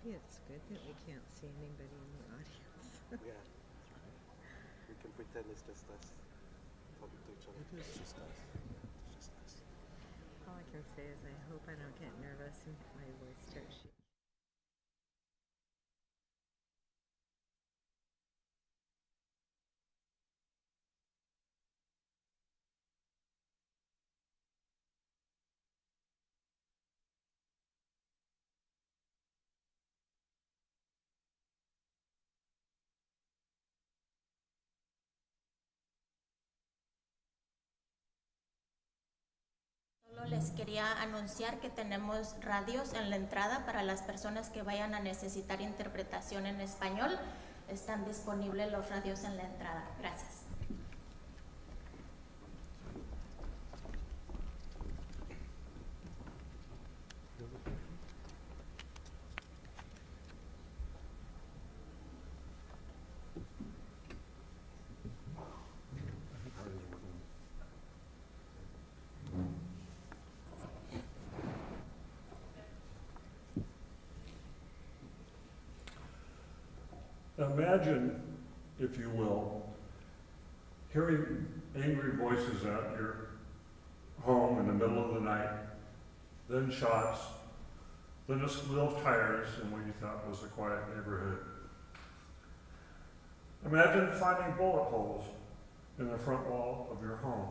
Maybe it's good that we can't see anybody in the audience. Yeah, we can pretend it's just us talking to each other. It is just us. It's just us. All I can say is I hope I don't get nervous and my voice starts shaking. Solo les quería anunciar que tenemos radios en la entrada para las personas que vayan a necesitar interpretación en español. Están disponibles los radios en la entrada. Gracias. Imagine, if you will, hearing angry voices at your home in the middle of the night, then shots, then a squeal of tires in what you thought was a quiet neighborhood. Imagine finding bullet holes in the front wall of your home.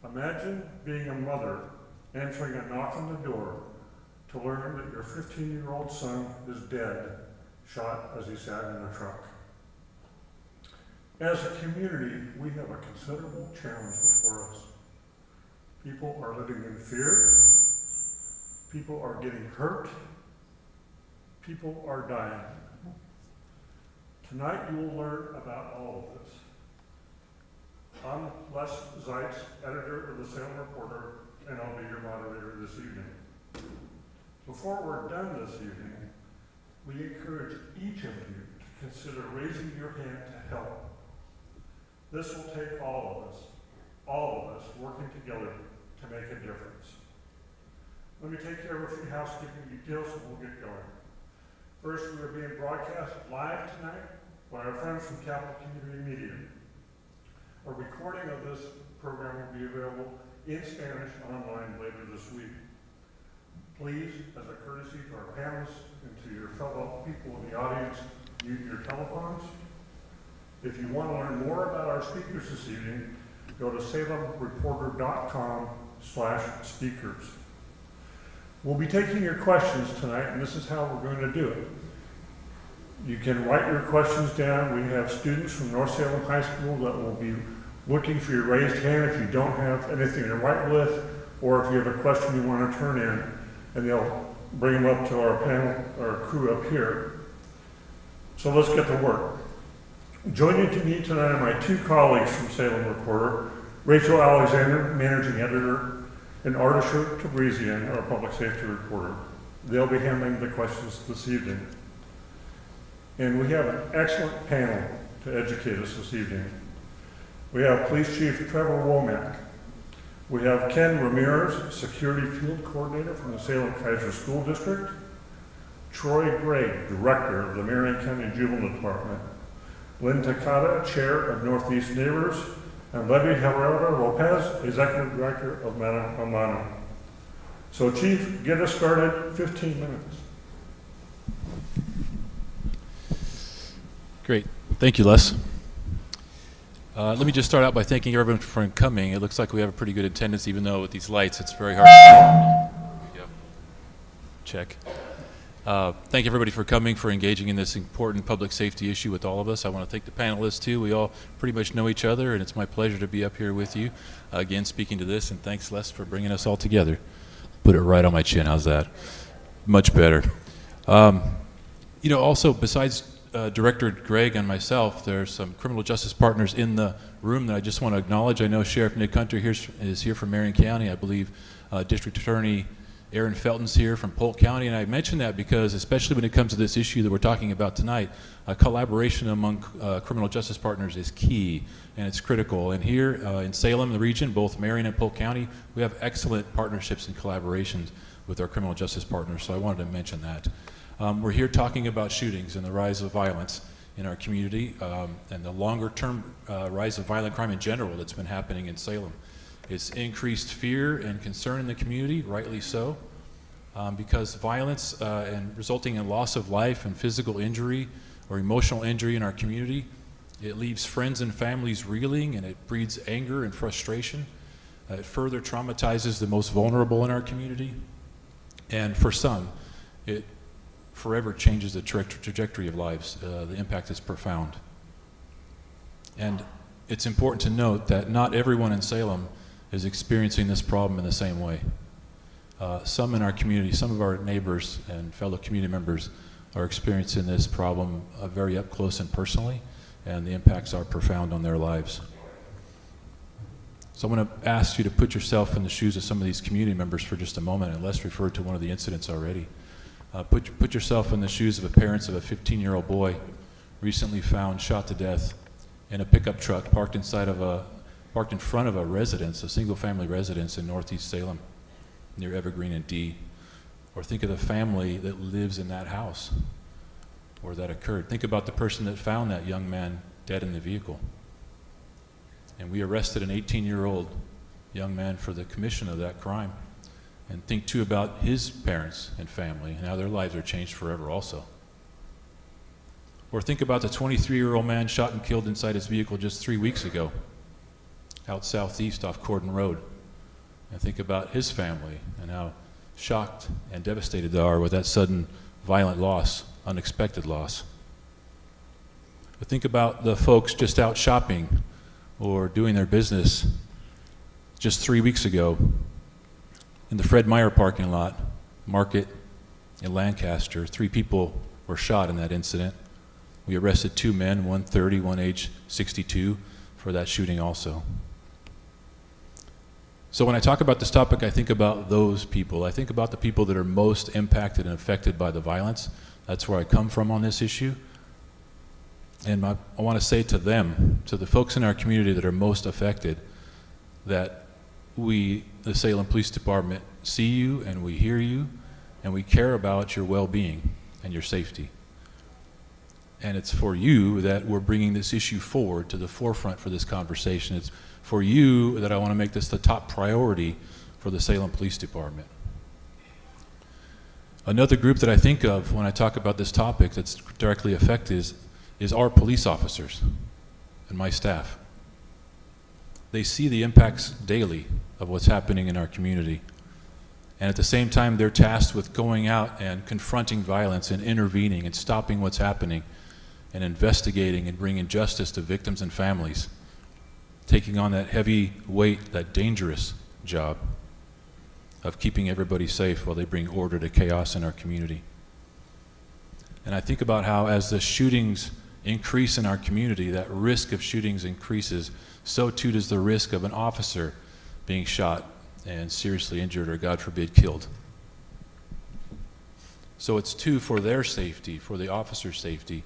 Imagine being a mother answering a knock on the door to learn that your 15-year-old son is dead, shot as he sat in a truck. As a community, we have a considerable challenge before us. People are living in fear. People are getting hurt. People are dying. Tonight you will learn about all of this. I'm Les Zeitz, editor of the Salem Reporter, and I'll be your moderator this evening. Before we're done this evening, we encourage each of you to consider raising your hand to help. This will take all of us working together to make a difference. Let me take care of a few housekeeping details and we'll get going. First, we are being broadcast live tonight by our friends from Capital Community Media. A recording of this program will be available in Spanish online later this week. Please, as a courtesy to our panelists and to your fellow people in the audience, mute your telephones. If you want to learn more about our speakers this evening, go to salemreporter.com/speakers. We'll be taking your questions tonight, and this is how we're going to do it. You can write your questions down. We have students from North Salem High School that will be looking for your raised hand if you don't have anything to write with, or if you have a question you want to turn in, and they'll bring them up to our panel, our crew up here. So let's get to work. Joining me tonight are my two colleagues from Salem Reporter, Rachel Alexander, managing editor, and Artisha Tabrizian, our public safety reporter. They'll be handling the questions this evening. And we have an excellent panel to educate us this evening. We have Police Chief Trevor Womack. We have Ken Ramirez, Security Field Coordinator from the Salem-Keizer School District. Troy Gray, Director of the Marion County Juvenile Department. Lynn Takata, Chair of Northeast Neighbors. And Levy Herrera Lopez, Executive Director of Mana Amano. So Chief, get us started, 15 minutes. Great. Thank you, Les. Let me just start out by thanking everyone for coming. It looks like we have a pretty good attendance, even though with these lights, it's very hard to see. Yep. Check. Thank everybody for coming, for engaging in this important public safety issue with all of us. I want to thank the panelists, too. We all pretty much know each other, and it's my pleasure to be up here with you, again, speaking to this. And thanks, Les, for bringing us all together. Put it right on my chin. How's that? Much better. Also, besides Director Greg and myself, there's some criminal justice partners in the room that I just want to acknowledge. I know Sheriff Nick Hunter is here from Marion County. I believe District Attorney Aaron Felton's here from Polk County, and I mention that because, especially when it comes to this issue that we're talking about tonight, collaboration among criminal justice partners is key, and it's critical. And here in Salem, the region, both Marion and Polk County, we have excellent partnerships and collaborations with our criminal justice partners, so I wanted to mention that. We're here talking about shootings and the rise of violence in our community, and the longer-term rise of violent crime in general that's been happening in Salem. It's increased fear and concern in the community, rightly so, because violence and resulting in loss of life and physical injury or emotional injury in our community, it leaves friends and families reeling, and it breeds anger and frustration. It further traumatizes the most vulnerable in our community, and for some, it forever changes the trajectory of lives. The impact is profound. And it's important to note that not everyone in Salem is experiencing this problem in the same way. Some in our community, some of our neighbors and fellow community members are experiencing this problem very up close and personally, and the impacts are profound on their lives. So I'm going to ask you to put yourself in the shoes of some of these community members for just a moment, and Les referred to one of the incidents already. Put yourself in the shoes of the parents of a 15-year-old boy recently found shot to death in a pickup truck parked in front of a residence, a single-family residence in northeast Salem, near Evergreen and D. Or think of the family that lives in that house where that occurred. Think about the person that found that young man dead in the vehicle. And we arrested an 18-year-old young man for the commission of that crime. And think too about his parents and family and how their lives are changed forever also. Or think about the 23-year-old man shot and killed inside his vehicle just 3 weeks ago, out southeast off Cordon Road. And think about his family and how shocked and devastated they are with that sudden violent loss, unexpected loss. But think about the folks just out shopping or doing their business just 3 weeks ago in the Fred Meyer parking lot, Market in Lancaster. 3 people were shot in that incident. We arrested 2 men, one 30, one age 62, for that shooting also. So when I talk about this topic, I think about those people. I think about the people that are most impacted and affected by the violence. That's where I come from on this issue. And I want to say to them, to the folks in our community that are most affected, that we, the Salem Police Department, see you and we hear you and we care about your well-being and your safety. And it's for you that we're bringing this issue forward to the forefront for this conversation. It's for you that I want to make this the top priority for the Salem Police Department. Another group that I think of when I talk about this topic that's directly affected is our police officers and my staff. They see the impacts daily of what's happening in our community. And at the same time, they're tasked with going out and confronting violence and intervening and stopping what's happening and investigating and bringing justice to victims and families, taking on that heavy weight, that dangerous job of keeping everybody safe while they bring order to chaos in our community. And I think about how as the shootings increase in our community, that risk of shootings increases, so too does the risk of an officer being shot and seriously injured or, God forbid, killed. So it's too for their safety, for the officer's safety,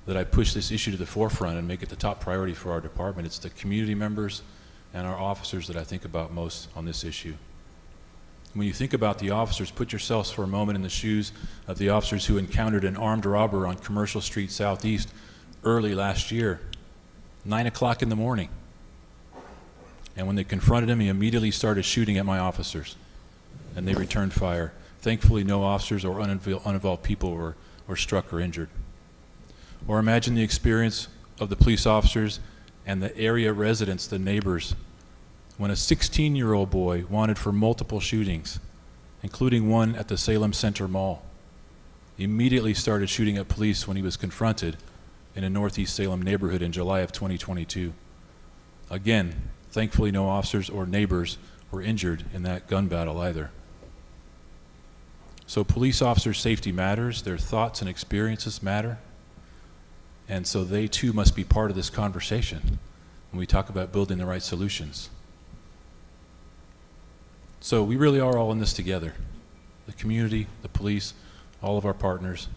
that I push this issue to the forefront and make it the top priority for our department. It's the community members and our officers that I think about most on this issue. When you think about the officers, put yourselves for a moment in the shoes of the officers who encountered an armed robber on Commercial Street Southeast early last year, 9 o'clock in the morning. And when they confronted him, he immediately started shooting at my officers, and they returned fire. Thankfully, no officers or uninvolved people were struck or injured. Or imagine the experience of the police officers and the area residents, the neighbors, when a 16-year-old boy wanted for multiple shootings, including one at the Salem Center Mall, immediately started shooting at police when he was confronted in a northeast Salem neighborhood in July of 2022. Again, thankfully no officers or neighbors were injured in that gun battle either. So police officers' safety matters, their thoughts and experiences matter, and so they too must be part of this conversation when we talk about building the right solutions. So we really are all in this together. the community, the police, all of our partners.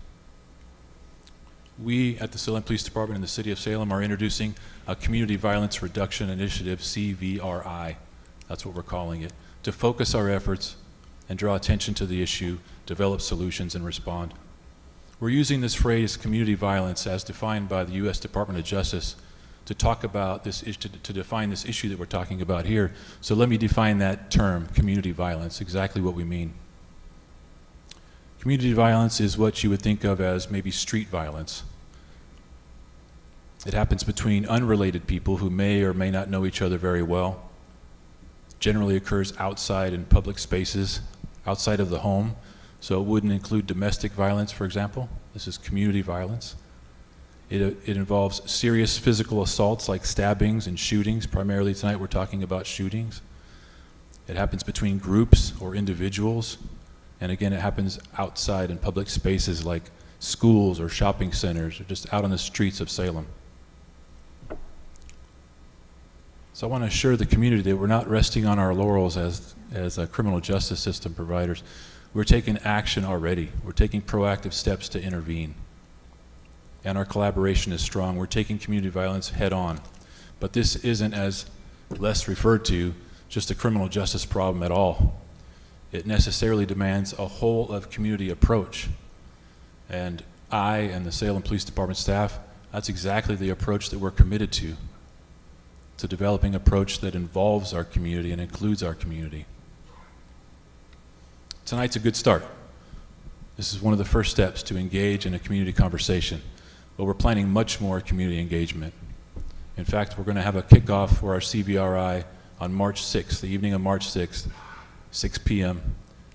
We at the Salem Police Department in the City of Salem are introducing a Community Violence Reduction Initiative, CVRI. That's what we're calling it, to focus our efforts and draw attention to the issue, develop solutions, and respond. We're using this phrase, community violence, as defined by the U.S. Department of Justice to talk about this issue, to define this issue that we're talking about here. So let me define that term, community violence, exactly what we mean. Community violence is what you would think of as maybe street violence. It happens between unrelated people who may or may not know each other very well. Generally occurs outside in public spaces, outside of the home. So it wouldn't include domestic violence, for example. This is community violence. It involves serious physical assaults like stabbings and shootings. Primarily tonight we're talking about shootings. It happens between groups or individuals. And again, it happens outside in public spaces like schools or shopping centers or just out on the streets of Salem. So I want to assure the community that we're not resting on our laurels as a criminal justice system providers. We're taking action already. We're taking proactive steps to intervene. And our collaboration is strong. We're taking community violence head on. But this isn't, as Les referred to, just a criminal justice problem at all. It necessarily demands a whole of community approach. And I and the Salem Police Department staff, that's exactly the approach that we're committed to. It's a developing approach that involves our community and includes our community. Tonight's a good start. This is one of the first steps to engage in a community conversation, but we're planning much more community engagement. In fact, we're going to have a kickoff for our CVRI on March 6th, the evening of March 6th, 6 p.m.,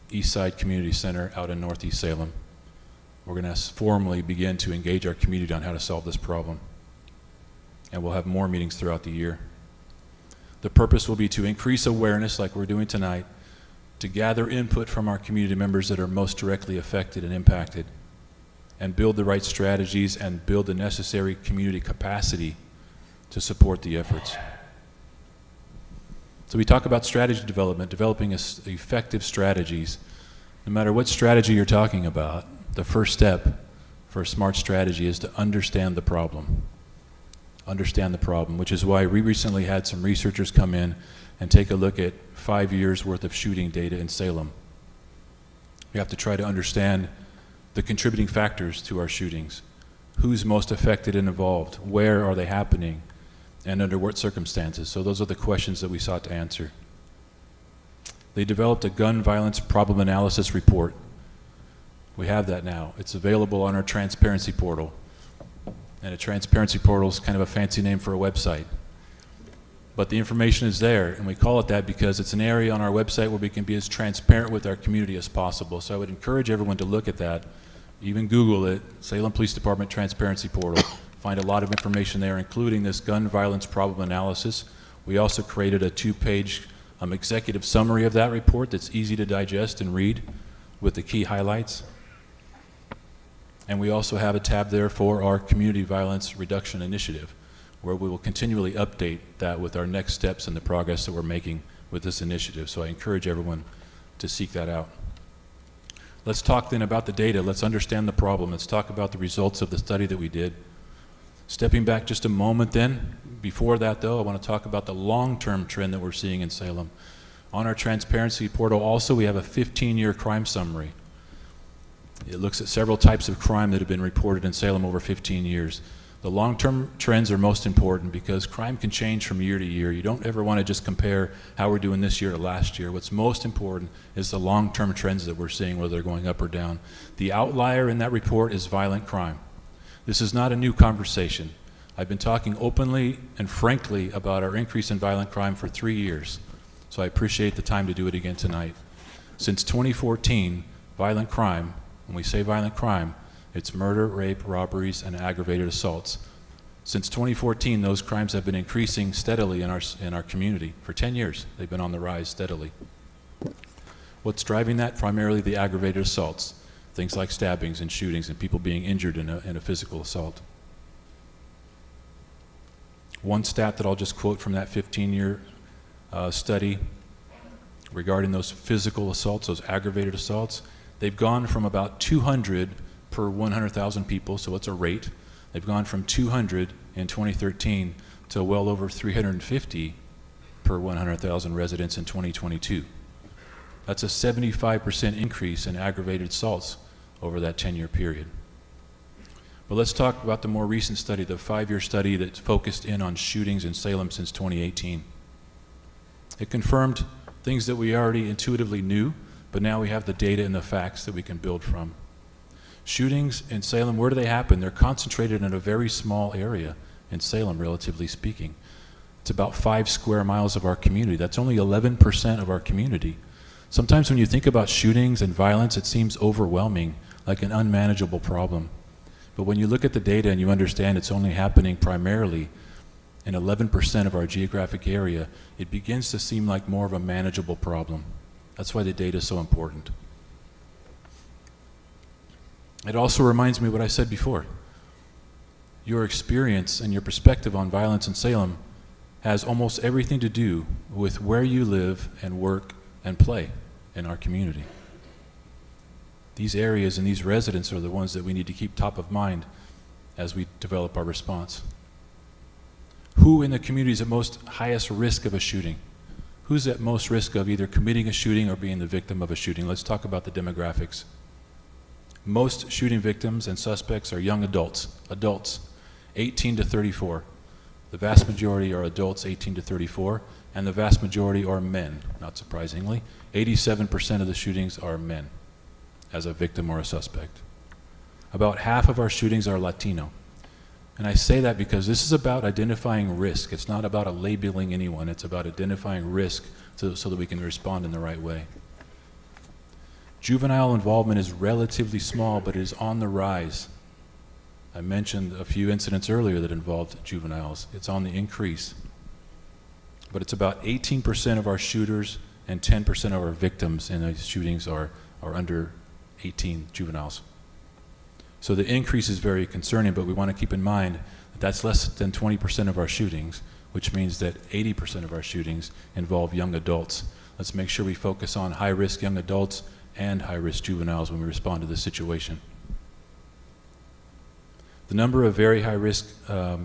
Eastside Community Center out in Northeast Salem. We're going to formally begin to engage our community on how to solve this problem. And we'll have more meetings throughout the year. The purpose will be to increase awareness like we're doing tonight, to gather input from our community members that are most directly affected and impacted, and build the right strategies and build the necessary community capacity to support the efforts. So we talk about strategy development, developing effective strategies. No matter what strategy you're talking about, the first step for a smart strategy is to understand the problem. Understand the problem, which is why we recently had some researchers come in and take a look at 5 years worth of shooting data in Salem. We have to try to understand the contributing factors to our shootings. Who's most affected and involved? Where are they happening? And under what circumstances? So those are the questions that we sought to answer. They developed a gun violence problem analysis report. We have that now. It's available on our transparency portal. And a transparency portal is kind of a fancy name for a website. But the information is there, and we call it that because it's an area on our website where we can be as transparent with our community as possible. So I would encourage everyone to look at that. Even Google it, Salem Police Department Transparency Portal. Find a lot of information there, including this gun violence problem analysis. We also created a 2-page executive summary of that report that's easy to digest and read with the key highlights. And we also have a tab there for our Community Violence Reduction Initiative, where we will continually update that with our next steps and the progress that we're making with this initiative. So I encourage everyone to seek that out. Let's talk then about the data. Let's understand the problem. Let's talk about the results of the study that we did. Stepping back just a moment then, before that though, I want to talk about the long-term trend that we're seeing in Salem. On our transparency portal also, we have a 15-year crime summary. It looks at several types of crime that have been reported in Salem over 15 years. The long-term trends are most important because crime can change from year to year. You don't ever want to just compare how we're doing this year to last year. What's most important is the long-term trends that we're seeing, whether they're going up or down. The outlier in that report is violent crime. This is not a new conversation. I've been talking openly and frankly about our increase in violent crime for 3 years, so I appreciate the time to do it again tonight. Since 2014, violent crime, when we say violent crime, it's murder, rape, robberies, and aggravated assaults. Since 2014, those crimes have been increasing steadily in our community. For 10 years, they've been on the rise steadily. What's driving that? Primarily the aggravated assaults, things like stabbings and shootings and people being injured in a physical assault. One stat that I'll just quote from that 15-year study regarding those physical assaults, those aggravated assaults, They've gone from about 200 per 100,000 people, so it's a rate. They've gone from 200 in 2013 to well over 350 per 100,000 residents in 2022. That's a 75% increase in aggravated assaults over that 10-year period. But let's talk about the more recent study, the 5-year study that focused in on shootings in Salem since 2018. It confirmed things that we already intuitively knew, but now we have the data and the facts that we can build from. Shootings in Salem, where do they happen? They're concentrated in a very small area in Salem, relatively speaking. It's about 5 square miles of our community. That's only 11% of our community. Sometimes when you think about shootings and violence, it seems overwhelming, like an unmanageable problem. But when you look at the data and you understand it's only happening primarily in 11% of our geographic area, it begins to seem like more of a manageable problem. That's why the data is so important. It also reminds me of what I said before. Your experience and your perspective on violence in Salem has almost everything to do with where you live and work and play in our community. These areas and these residents are the ones that we need to keep top of mind as we develop our response. Who in the community is at most highest risk of a shooting? Who's at most risk of either committing a shooting or being the victim of a shooting? Let's talk about the demographics. Most shooting victims and suspects are young adults, 18 to 34. The vast majority are adults 18 to 34, and the vast majority are men, not surprisingly. 87% of the shootings are men as a victim or a suspect. About half of our shootings are Latino. And I say that because this is about identifying risk. It's not about labeling anyone. It's about identifying risk so that we can respond in the right way. Juvenile involvement is relatively small, but it is on the rise. I mentioned a few incidents earlier that involved juveniles. It's on the increase. But it's about 18% of our shooters and 10% of our victims in these shootings are under 18 juveniles. So the increase is very concerning, but we want to keep in mind that that's less than 20% of our shootings, which means that 80% of our shootings involve young adults. Let's make sure we focus on high-risk young adults and high-risk juveniles when we respond to this situation. The number of very high-risk, half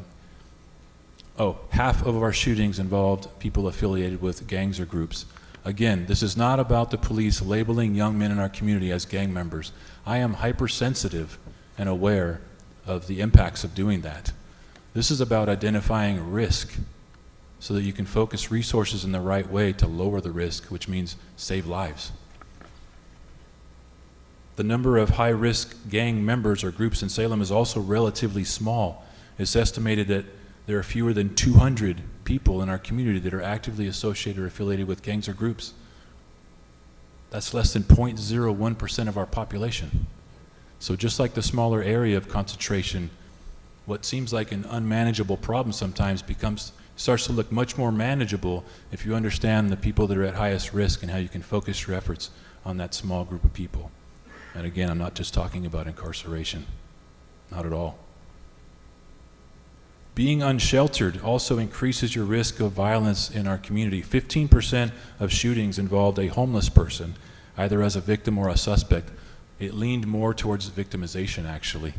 of our shootings involved people affiliated with gangs or groups. Again, this is not about the police labeling young men in our community as gang members. I am hypersensitive and aware of the impacts of doing that. This is about identifying risk so that you can focus resources in the right way to lower the risk, which means save lives. The number of high-risk gang members or groups in Salem is also relatively small. It's estimated that there are fewer than 200 people in our community that are actively associated or affiliated with gangs or groups. That's less than 0.01% of our population. So just like the smaller area of concentration, what seems like an unmanageable problem sometimes starts to look much more manageable if you understand the people that are at highest risk and how you can focus your efforts on that small group of people. And again, I'm not just talking about incarceration, not at all. Being unsheltered also increases your risk of violence in our community. 15% of shootings involved a homeless person, either as a victim or a suspect. It leaned more towards victimization, actually,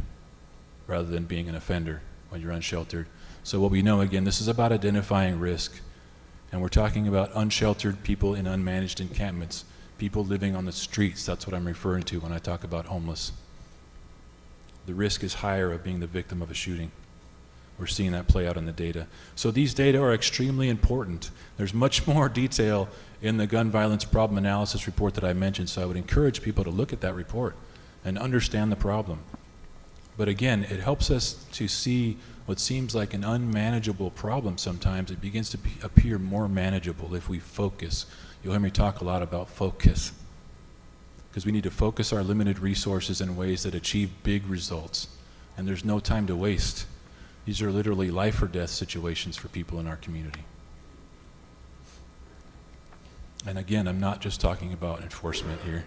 rather than being an offender when you're unsheltered. So what we know, again, this is about identifying risk. And we're talking about unsheltered people in unmanaged encampments, people living on the streets. That's what I'm referring to when I talk about homeless. The risk is higher of being the victim of a shooting. We're seeing that play out in the data. So these data are extremely important. There's much more detail in the gun violence problem analysis report that I mentioned, so I would encourage people to look at that report and understand the problem. But again, it helps us to see what seems like an unmanageable problem sometimes. It begins to appear more manageable if we focus. You'll hear me talk a lot about focus, because we need to focus our limited resources in ways that achieve big results. And there's no time to waste. These are literally life or death situations for people in our community. And again, I'm not just talking about enforcement here.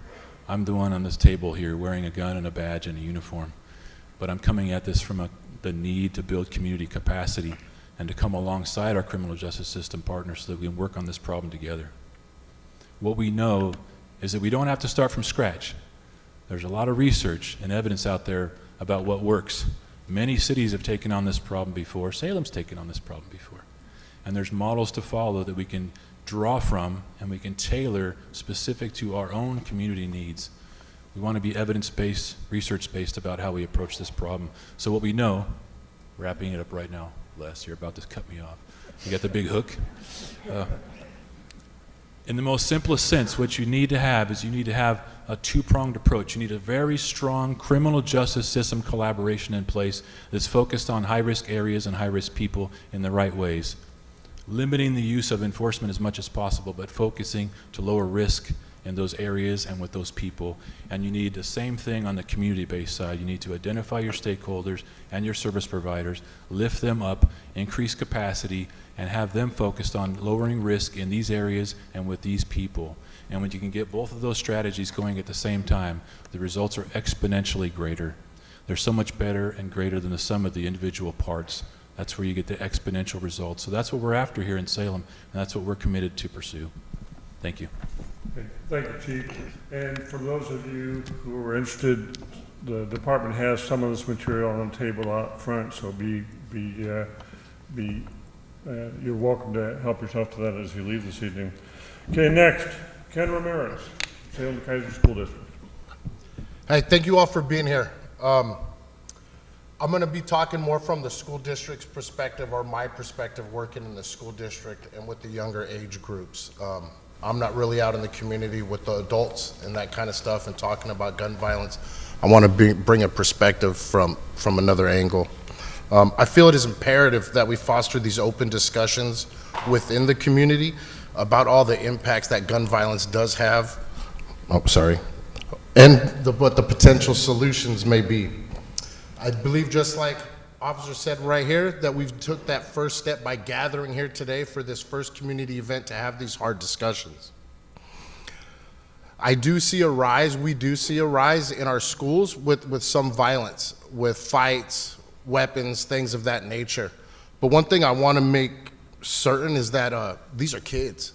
I'm the one on this table here wearing a gun and a badge and a uniform. But I'm coming at this from the need to build community capacity and to come alongside our criminal justice system partners so that we can work on this problem together. What we know is that we don't have to start from scratch. There's a lot of research and evidence out there about what works. Many cities have taken on this problem before. Salem's taken on this problem before. And there's models to follow that we can draw from and we can tailor specific to our own community needs. We want to be evidence-based, research-based about how we approach this problem. So what we know, wrapping it up right now, Les, you're about to cut me off. You got the big hook? In the most simplest sense, what you need to have is you need to have a two-pronged approach. You need a very strong criminal justice system collaboration in place that's focused on high-risk areas and high-risk people in the right ways. Limiting the use of enforcement as much as possible, but focusing to lower risk in those areas and with those people. And you need the same thing on the community-based side. You need to identify your stakeholders and your service providers, lift them up, increase capacity, and have them focused on lowering risk in these areas and with these people. And when you can get both of those strategies going at the same time, the results are exponentially greater. They're so much better and greater than the sum of the individual parts. That's where you get the exponential results. So that's what we're after here in Salem, and that's what we're committed to pursue. Thank you. Okay, thank you, Chief. And for those of you who are interested, the department has some of this material on the table out front, so you're welcome to help yourself to that as you leave this evening. Okay, next, Ken Ramirez, Salem Kaiser School District. Hey, thank you all for being here. I'm going to be talking more from the school district's perspective, or my perspective working in the school district and with the younger age groups. I'm not really out in the community with the adults and that kind of stuff and talking about gun violence. I want to bring a perspective from another angle. I feel it is imperative that we foster these open discussions within the community about all the impacts that gun violence does have. Oh, sorry. And what the potential solutions may be. I believe, just like Officer said right here, that we've took that first step by gathering here today for this first community event to have these hard discussions. I do see a rise, we do see a rise in our schools with some violence, with fights, weapons, things of that nature. But one thing I want to make certain is that these are kids.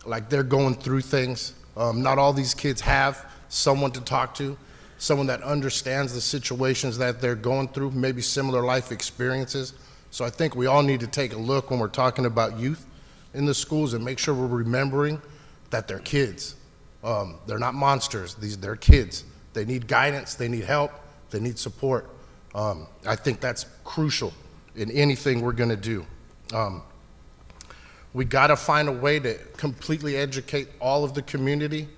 Like, they're going through things. Not all these kids have someone to talk to, someone that understands the situations that they're going through, maybe similar life experiences. So I think we all need to take a look when we're talking about youth in the schools and make sure we're remembering that they're kids. They're not monsters. They're kids. They need guidance. They need help. They need support. I think that's crucial in anything we're going to do. We got to find a way to completely educate all of the community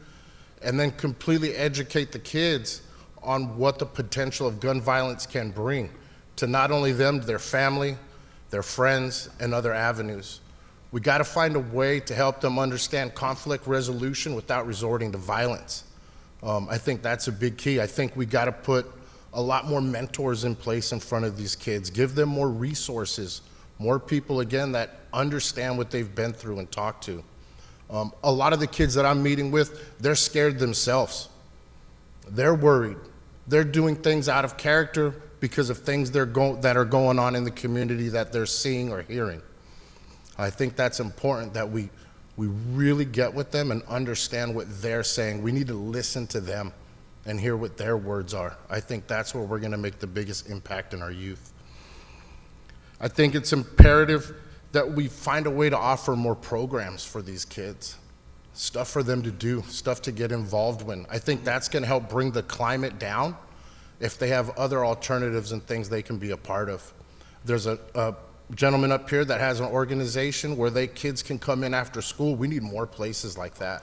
and then completely educate the kids on what the potential of gun violence can bring to not only them, their family, their friends, and other avenues. We got to find a way to help them understand conflict resolution without resorting to violence. I think that's a big key. I think we got to put a lot more mentors in place in front of these kids, give them more resources, more people, again, that understand what they've been through and talk to. A lot of the kids that I'm meeting with, they're scared themselves. They're worried. They're doing things out of character because of things that are going on in the community that they're seeing or hearing. I think that's important that we really get with them and understand what they're saying. We need to listen to them and hear what their words are. I think that's where we're going to make the biggest impact in our youth. I think it's imperative that we find a way to offer more programs for these kids, stuff for them to do, stuff to get involved in. I think that's going to help bring the climate down if they have other alternatives and things they can be a part of. There's a gentleman up here that has an organization where kids can come in after school. We need more places like that.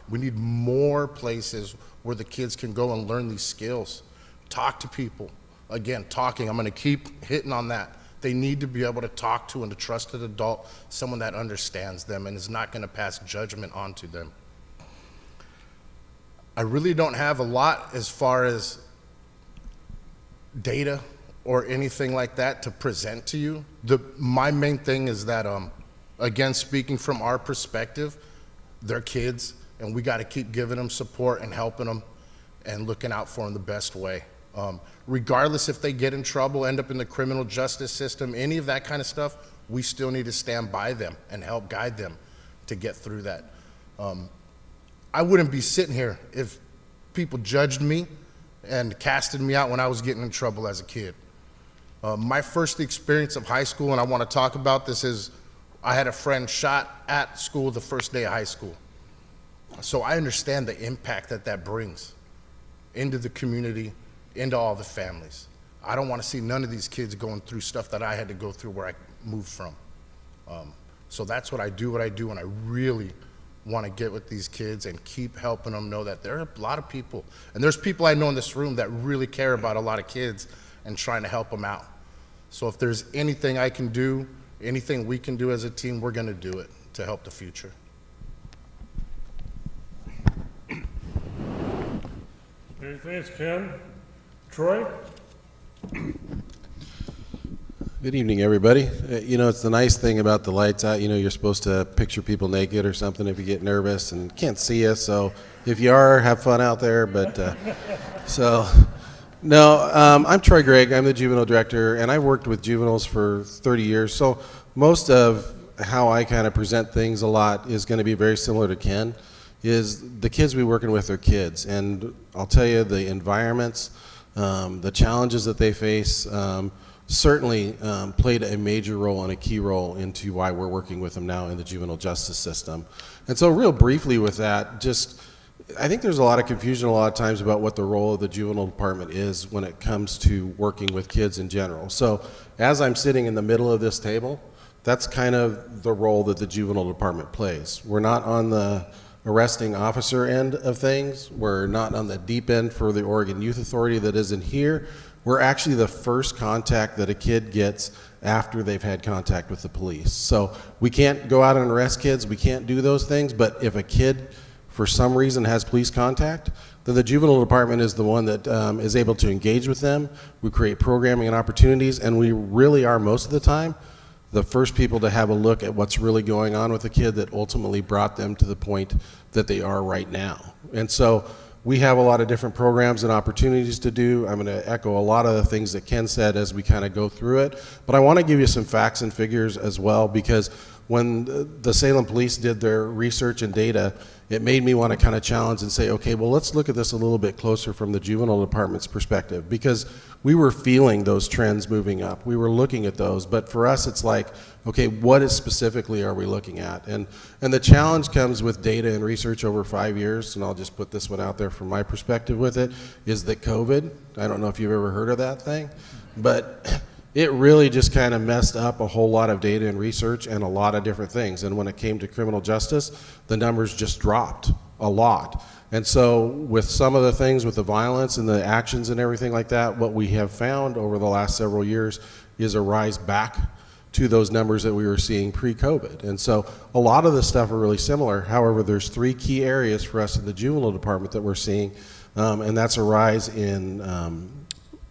We need more places where the kids can go and learn these skills, talk to people. Again, talking, I'm going to keep hitting on that. They need to be able to talk to a trusted adult, someone that understands them and is not going to pass judgment onto them. I really don't have a lot as far as data or anything like that to present to you. My main thing is that, again, speaking from our perspective, they're kids, and we got to keep giving them support and helping them and looking out for them the best way. Regardless if they get in trouble, end up in the criminal justice system, any of that kind of stuff, we still need to stand by them and help guide them to get through that. I wouldn't be sitting here if people judged me and casted me out when I was getting in trouble as a kid. My first experience of high school, and I want to talk about this, is I had a friend shot at school the first day of high school. So I understand the impact that that brings into the community, into all the families. I don't want to see none of these kids going through stuff that I had to go through where I moved from. So that's what I do, and I really want to get with these kids and keep helping them know that there are a lot of people, and there's people I know in this room that really care about a lot of kids and trying to help them out. So if there's anything I can do, anything we can do as a team, we're going to do it to help the future. Hey, thanks, Ken. Troy? Good evening, everybody. You know, it's the nice thing about the lights out. You know, you're supposed to picture people naked or something if you get nervous and can't see us. So if you are, have fun out there. But I'm Troy Gregg. I'm the juvenile director, and I've worked with juveniles for 30 years. So most of how I kind of present things a lot is going to be very similar to Ken. Is the kids we're working with are kids, and I'll tell you the environments, the challenges that they face. Certainly played a major role and a key role into why we're working with them now in the juvenile justice system. And so real briefly with that, I think there's a lot of confusion a lot of times about what the role of the juvenile department is when it comes to working with kids in general. So as I'm sitting in the middle of this table, that's kind of the role that the juvenile department plays. We're not on the arresting officer end of things. We're not on the deep end for the Oregon Youth Authority that isn't here. We're actually the first contact that a kid gets after they've had contact with the police. So we can't go out and arrest kids, we can't do those things, but if a kid for some reason has police contact, then the juvenile department is the one that is able to engage with them. We create programming and opportunities, and we really are most of the time the first people to have a look at what's really going on with a kid that ultimately brought them to the point that they are right now. And so we have a lot of different programs and opportunities to do. I'm going to echo a lot of the things that Ken said as we kind of go through it. But I want to give you some facts and figures as well, because when the Salem police did their research and data, it made me want to kind of challenge and say, okay, well, let's look at this a little bit closer from the juvenile department's perspective, because we were feeling those trends moving up. We were looking at those, but for us, it's like, okay, what specifically are we looking at? And the challenge comes with data and research over 5 years, and I'll just put this one out there from my perspective with it, is that COVID, I don't know if you've ever heard of that thing, but it really just kind of messed up a whole lot of data and research and a lot of different things. And when it came to criminal justice, the numbers just dropped a lot. And so with some of the things with the violence and the actions and everything like that, what we have found over the last several years is a rise back to those numbers that we were seeing pre-COVID. And so a lot of the stuff are really similar. However, there's 3 key areas for us in the juvenile department that we're seeing, and that's a rise in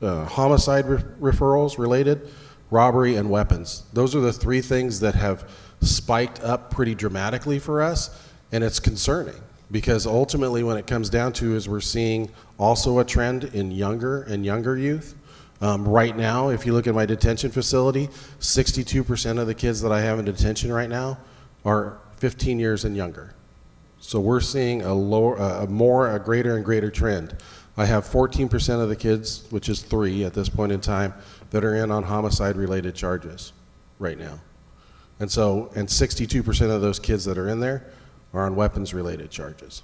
homicide referrals related, robbery, and weapons. Those are the 3 things that have spiked up pretty dramatically for us, and it's concerning because ultimately when it comes down to is we're seeing also a trend in younger and younger youth. Right now, if you look at my detention facility, 62% of the kids that I have in detention right now are 15 years and younger. So we're seeing a greater and greater trend. I have 14% of the kids, which is 3 at this point in time, that are in on homicide-related charges right now. And 62% of those kids that are in there are on weapons-related charges.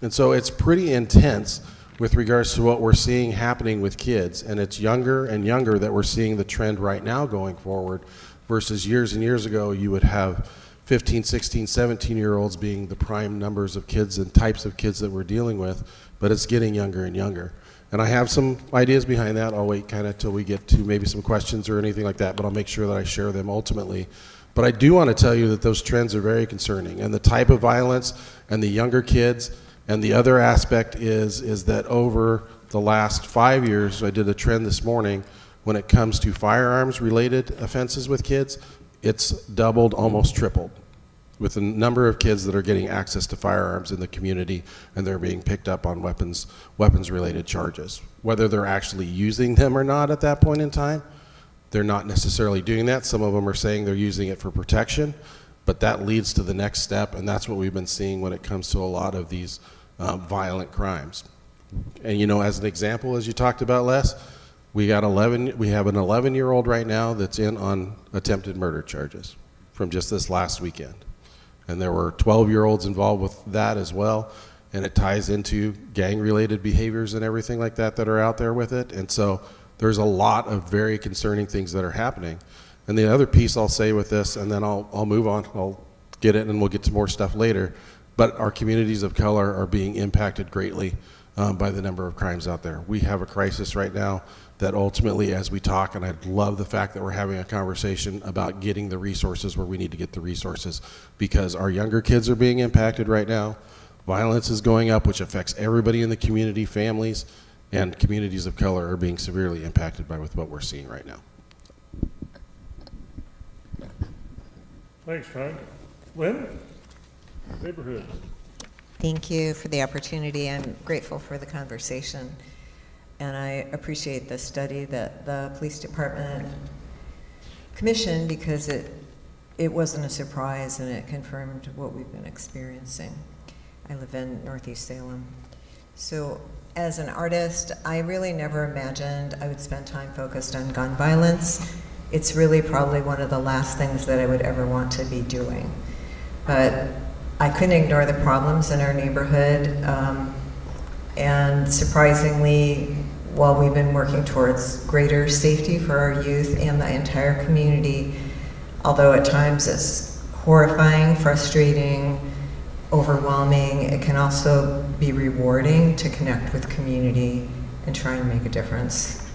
And so it's pretty intense with regards to what we're seeing happening with kids, and it's younger and younger that we're seeing the trend right now going forward versus years and years ago you would have 15, 16, 17-year-olds being the prime numbers of kids and types of kids that we're dealing with, but it's getting younger and younger. And I have some ideas behind that. I'll wait kind of till we get to maybe some questions or anything like that, but I'll make sure that I share them ultimately. But I do want to tell you that those trends are very concerning, and the type of violence and the younger kids. And the other aspect is that over the last 5 years, I did a trend this morning, when it comes to firearms-related offenses with kids, it's doubled, almost tripled, with the number of kids that are getting access to firearms in the community, and they're being picked up on weapons-related charges. Whether they're actually using them or not at that point in time, they're not necessarily doing that. Some of them are saying they're using it for protection, but that leads to the next step, and that's what we've been seeing when it comes to a lot of these violent crimes. And you know, as an example, as you talked about, Les, we have an 11-year-old right now that's in on attempted murder charges from just this last weekend. And there were 12-year-olds involved with that as well. And it ties into gang-related behaviors and everything like that that are out there with it. And so there's a lot of very concerning things that are happening. And the other piece I'll say with this, and then I'll move on, I'll get it and we'll get to more stuff later, but our communities of color are being impacted greatly by the number of crimes out there. We have a crisis right now that ultimately, as we talk, and I love the fact that we're having a conversation about getting the resources where we need to get the resources, because our younger kids are being impacted right now. Violence is going up, which affects everybody in the community, families, and communities of color are being severely impacted by with what we're seeing right now. Thanks, Frank. Lynn? Neighborhood. Thank you for the opportunity. I'm grateful for the conversation. And I appreciate the study that the police department commissioned, because it wasn't a surprise and it confirmed what we've been experiencing. I live in Northeast Salem. So as an artist, I really never imagined I would spend time focused on gun violence. It's really probably one of the last things that I would ever want to be doing. But I couldn't ignore the problems in our neighborhood. And surprisingly, while we've been working towards greater safety for our youth and the entire community, although at times it's horrifying, frustrating, overwhelming, it can also be rewarding to connect with community and try and make a difference.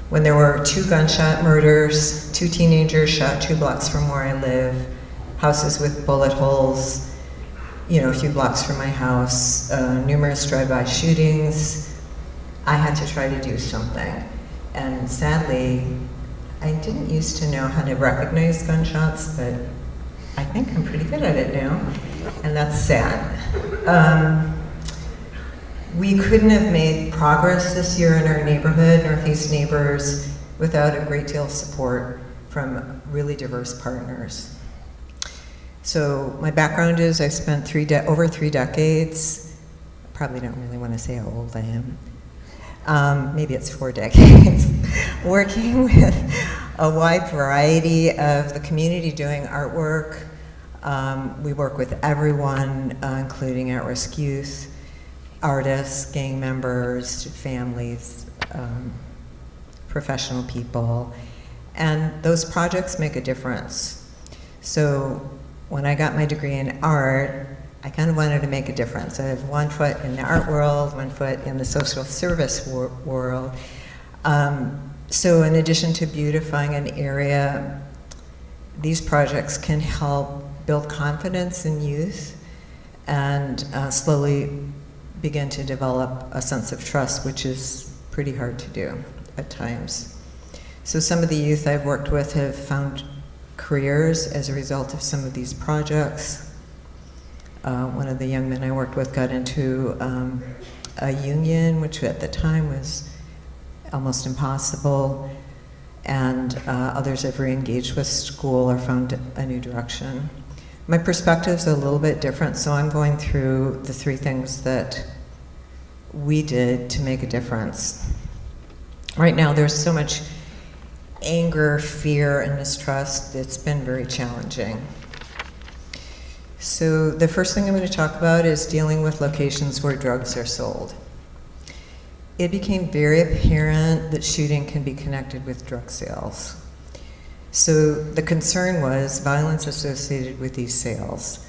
When there were 2 gunshot murders, 2 teenagers shot 2 blocks from where I live, houses with bullet holes, you know, a few blocks from my house, numerous drive-by shootings, I had to try to do something. And sadly, I didn't used to know how to recognize gunshots, but I think I'm pretty good at it now, and that's sad. We couldn't have made progress this year in our neighborhood, Northeast Neighbors, without a great deal of support from really diverse partners. So my background is I spent over 3 decades, probably don't really want to say how old I am, maybe it's 4 decades, working with a wide variety of the community doing artwork. We work with everyone, including at-risk youth, artists, gang members, families, professional people, and those projects make a difference. So when I got my degree in art, I kind of wanted to make a difference. I have 1 foot in the art world, 1 foot in the social service world. So in addition to beautifying an area, these projects can help build confidence in youth and slowly begin to develop a sense of trust, which is pretty hard to do at times. So some of the youth I've worked with have found careers as a result of some of these projects. One of the young men I worked with got into a union, which at the time was almost impossible, and others have re-engaged with school or found a new direction. My perspective's a little bit different, so I'm going through the 3 things that we did to make a difference. Right now, there's so much anger, fear, and mistrust. It's been very challenging. So the first thing I'm going to talk about is dealing with locations where drugs are sold. It became very apparent that shooting can be connected with drug sales. So the concern was violence associated with these sales.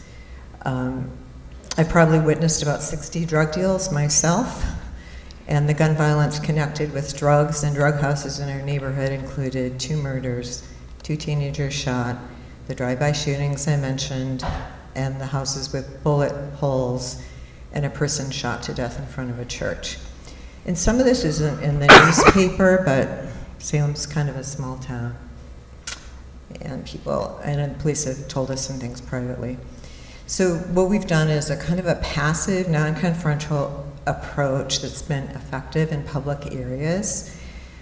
I probably witnessed about 60 drug deals myself, and the gun violence connected with drugs and drug houses in our neighborhood included 2 murders, 2 teenagers shot, the drive-by shootings I mentioned, and the houses with bullet holes, and a person shot to death in front of a church. And some of this isn't in the newspaper, but Salem's kind of a small town. And the police have told us some things privately. So what we've done is a kind of a passive, non-confrontal approach that's been effective in public areas.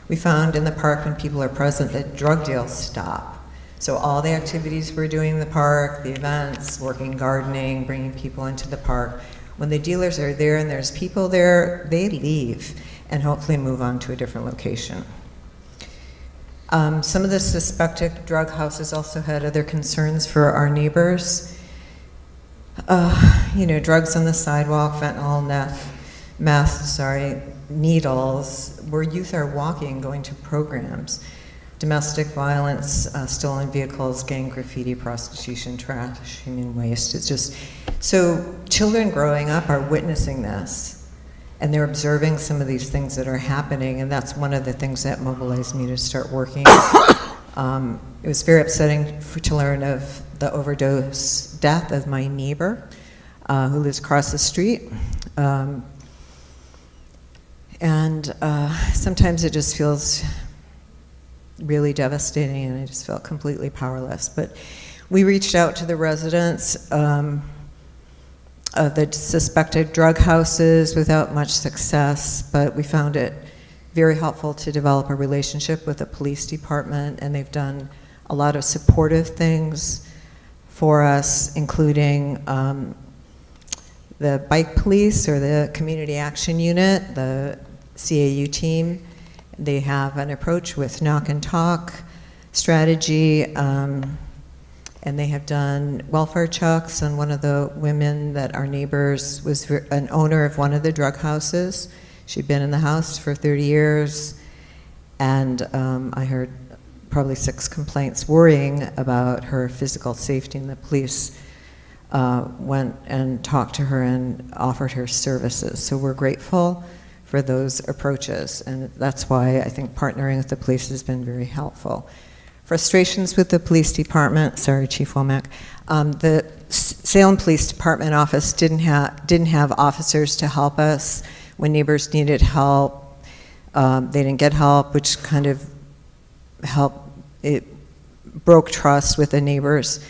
We found in the park when people are present that drug deals stop. So all the activities we're doing in the park, the events, working gardening, bringing people into the park, When the dealers are there and there's people there, they leave and hopefully move on to a different location. Some of the suspected drug houses also had other concerns for our neighbors. Drugs on the sidewalk, fentanyl, meth, needles, where youth are walking, going to programs. Domestic violence, stolen vehicles, gang graffiti, prostitution, trash, human waste. It's just, so children growing up are witnessing this, and they're observing some of these things that are happening, and that's one of the things that mobilized me to start working. It was very upsetting to learn of the overdose death of my neighbor, who lives across the street. Sometimes it just feels really devastating, and I just felt completely powerless. But we reached out to the residents of the suspected drug houses without much success, but we found it very helpful to develop a relationship with the police department, and they've done a lot of supportive things for us, including the bike police or the community action unit, the CAU team. They have an approach with knock and talk strategy, and they have done welfare checks on one of the women that our neighbors was an owner of one of the drug houses. She'd been in the house for 30 years, and I heard probably 6 complaints worrying about her physical safety, and the police went and talked to her and offered her services. So we're grateful for those approaches, and that's why I think partnering with the police has been very helpful. Frustrations with the police department, sorry, Chief Womack. The Salem Police Department office didn't have officers to help us when neighbors needed help. They didn't get help, which kind of it broke trust with the neighbors.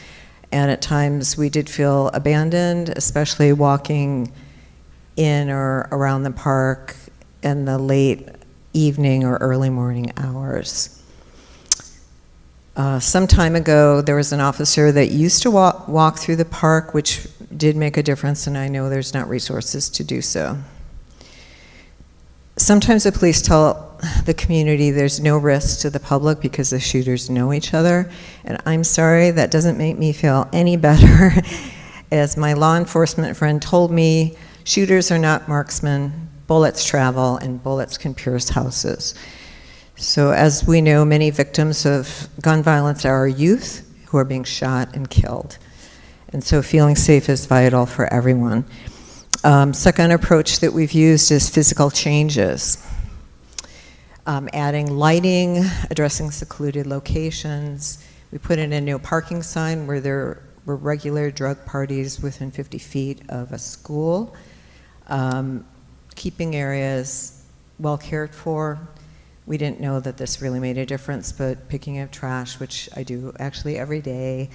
And at times we did feel abandoned, especially walking in or around the park in the late evening or early morning hours. Some time ago, there was an officer that used to walk through the park, which did make a difference, and I know there's not resources to do so. Sometimes the police tell the community there's no risk to the public because the shooters know each other, and I'm sorry, that doesn't make me feel any better. As my law enforcement friend told me, shooters are not marksmen. Bullets travel, and bullets can pierce houses. So as we know, many victims of gun violence are youth who are being shot and killed. And so feeling safe is vital for everyone. Second approach that we've used is physical changes. Adding lighting, addressing secluded locations. We put in a no parking sign where there were regular drug parties within 50 feet of a school. Keeping areas well cared for. We didn't know that this really made a difference, but picking up trash, which I do actually every day,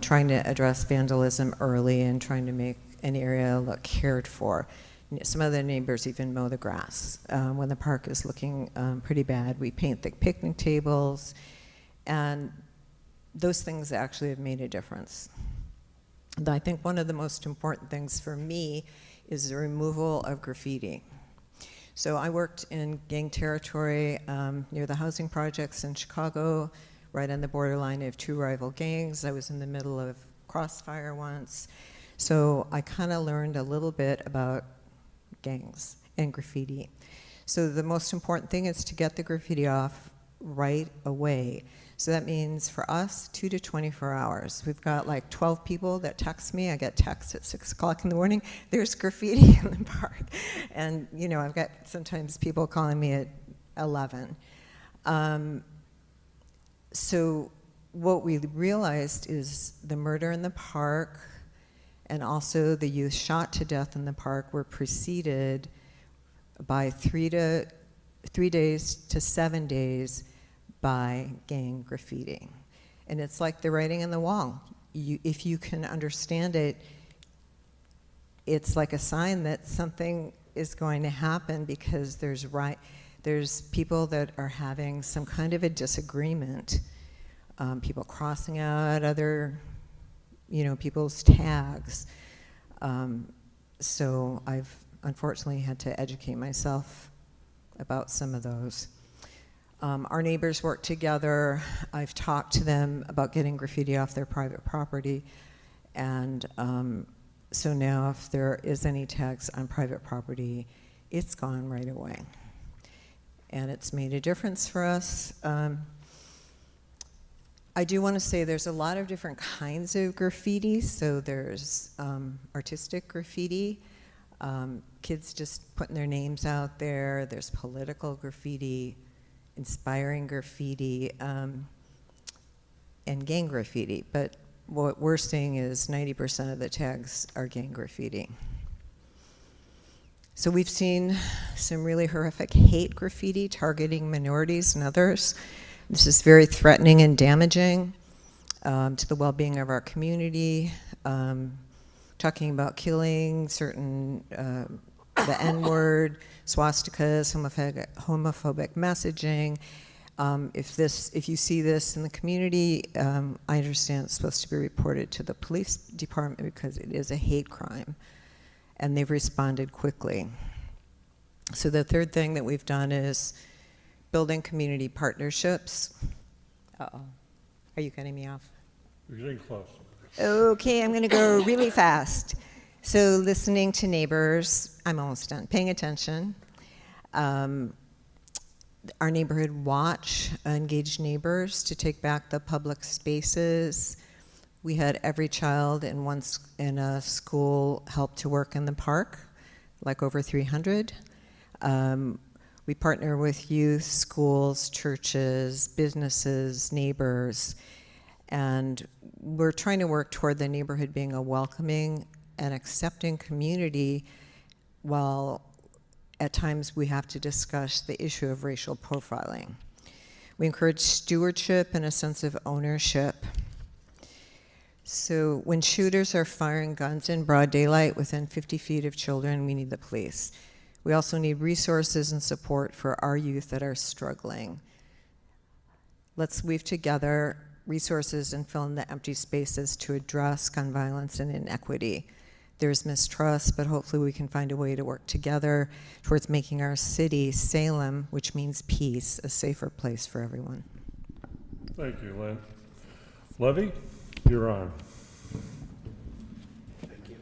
trying to address vandalism early and trying to make an area look cared for. Some of the neighbors even mow the grass. When the park is looking pretty bad, we paint the picnic tables, and those things actually have made a difference. And I think one of the most important things for me is the removal of graffiti. So I worked in gang territory near the housing projects in Chicago, right on the borderline of 2 rival gangs. I was in the middle of crossfire once. So I kind of learned a little bit about gangs and graffiti. So the most important thing is to get the graffiti off right away. So that means for us, 2 to 24 hours. We've got like 12 people that text me. I get texts at 6 o'clock in the morning. There's graffiti in the park. And I've got sometimes people calling me at 11. So what we realized is the murder in the park and also the youth shot to death in the park were preceded by 3 days to 7 days by gang graffiti. And it's like the writing on the wall. If you can understand it, it's like a sign that something is going to happen, because there's people that are having some kind of a disagreement, people crossing out other people's tags, So I've unfortunately had to educate myself about some of those. Our neighbors work together. I've talked to them about getting graffiti off their private property. And so now if there is any tags on private property, it's gone right away. And it's made a difference for us. I do want to say there's a lot of different kinds of graffiti. So there's artistic graffiti, kids just putting their names out there. There's political graffiti, inspiring graffiti, and gang graffiti. But what we're seeing is 90% of the tags are gang graffiti. So we've seen some really horrific hate graffiti targeting minorities and others. This is very threatening and damaging to the well-being of our community. Talking about killing certain, the N-word, swastikas, homophobic messaging. If you see this in the community, I understand it's supposed to be reported to the police department because it is a hate crime, and they've responded quickly. So the third thing that we've done is building community partnerships. Uh-oh, are you cutting me off? You're getting close. Okay, I'm gonna go really fast. So listening to neighbors, I'm almost done, paying attention. Our neighborhood watch engaged neighbors to take back the public spaces. We had every child in a school help to work in the park, like over 300. We partner with youth, schools, churches, businesses, neighbors, and we're trying to work toward the neighborhood being a welcoming and accepting community, while at times we have to discuss the issue of racial profiling. We encourage stewardship and a sense of ownership. So when shooters are firing guns in broad daylight within 50 feet of children, we need the police. We also need resources and support for our youth that are struggling. Let's weave together resources and fill in the empty spaces to address gun violence and inequity. There's mistrust, but hopefully we can find a way to work together towards making our city, Salem, which means peace, a safer place for everyone. Thank you, Lynn. Levy, you're on. Thank you.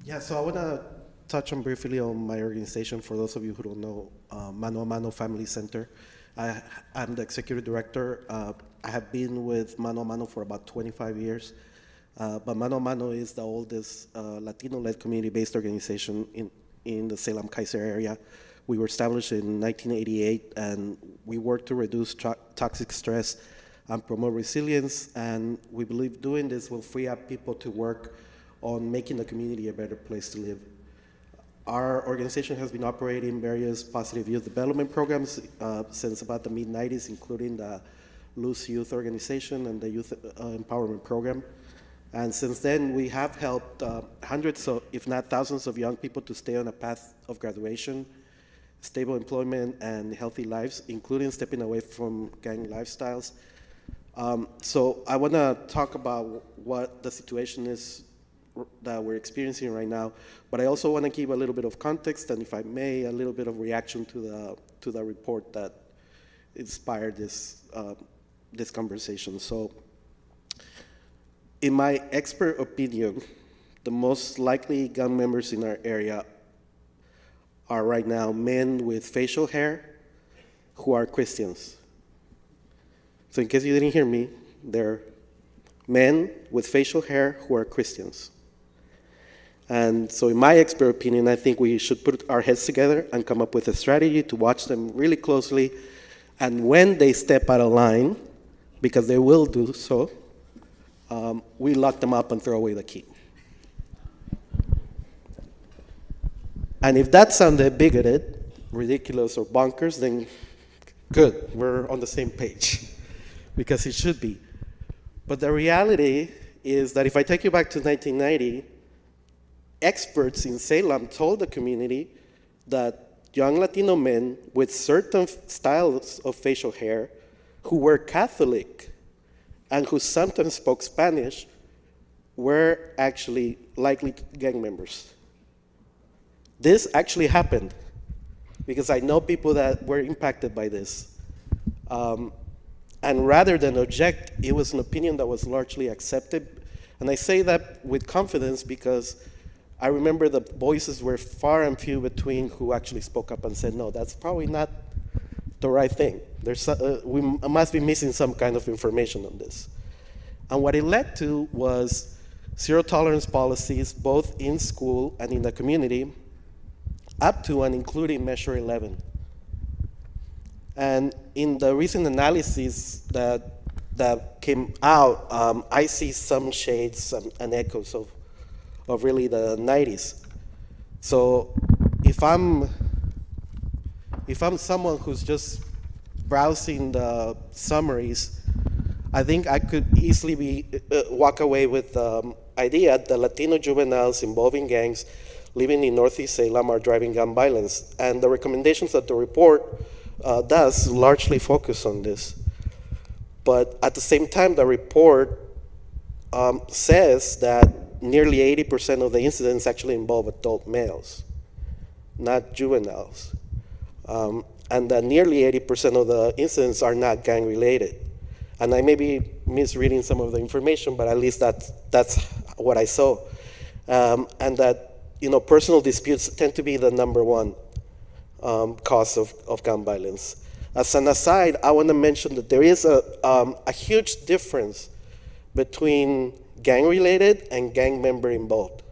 Yeah, so I want to touch on briefly on my organization. For those of you who don't know, Mano a Mano Family Center. I'm the executive director. I have been with Mano a Mano for about 25 years. But Mano a Mano is the oldest Latino-led community-based organization in the Salem-Kaiser area. We were established in 1988, and we work to reduce toxic stress and promote resilience, and we believe doing this will free up people to work on making the community a better place to live. Our organization has been operating various positive youth development programs since about the mid-90s, including the Loose Youth Organization and the Youth Empowerment Program. And since then, we have helped hundreds, if not thousands, of young people to stay on a path of graduation, stable employment, and healthy lives, including stepping away from gang lifestyles. So I want to talk about what the situation is that we're experiencing right now, but I also want to give a little bit of context, and if I may, a little bit of reaction to the report that inspired this conversation. So, in my expert opinion, the most likely gang members in our area are right now men with facial hair who are Christians. So in case you didn't hear me, they're men with facial hair who are Christians. And so in my expert opinion, I think we should put our heads together and come up with a strategy to watch them really closely. And when they step out of line, because they will do so, we lock them up and throw away the key. And if that sounded bigoted, ridiculous, or bonkers, then good, we're on the same page, because it should be. But the reality is that if I take you back to 1990, experts in Salem told the community that young Latino men with certain styles of facial hair who were Catholic and who sometimes spoke Spanish were actually likely gang members. This actually happened because I know people that were impacted by this. And rather than object, it was an opinion that was largely accepted. And I say that with confidence because I remember the voices were far and few between who actually spoke up and said, no, that's probably not the right thing. We must be missing some kind of information on this. And what it led to was zero tolerance policies, both in school and in the community, up to and including Measure 11. And in the recent analysis that came out, I see some shades and echoes of really the 90s. So if I'm someone who's just browsing the summaries, I think I could easily walk away with the idea that Latino juveniles involved in gangs living in Northeast Salem are driving gun violence. And the recommendations that the report does largely focus on this. But at the same time, the report says that nearly 80% of the incidents actually involve adult males, not juveniles. And that nearly 80% of the incidents are not gang related. And I may be misreading some of the information, but at least that's what I saw. And that personal disputes tend to be the number one cause of gun violence. As an aside, I want to mention that there is a huge difference between gang-related and gang member involved.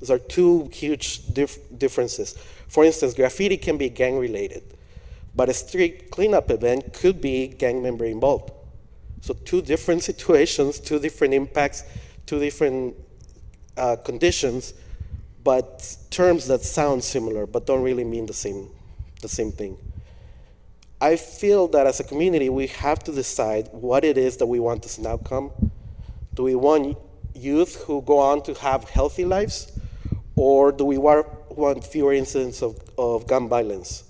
Those are two huge differences. For instance, graffiti can be gang-related, but a street cleanup event could be gang member involved. So two different situations, two different impacts, two different conditions, but terms that sound similar but don't really mean the same thing. I feel that as a community, we have to decide what it is that we want as an outcome. Do we want youth who go on to have healthy lives, or do we want fewer incidents of gun violence?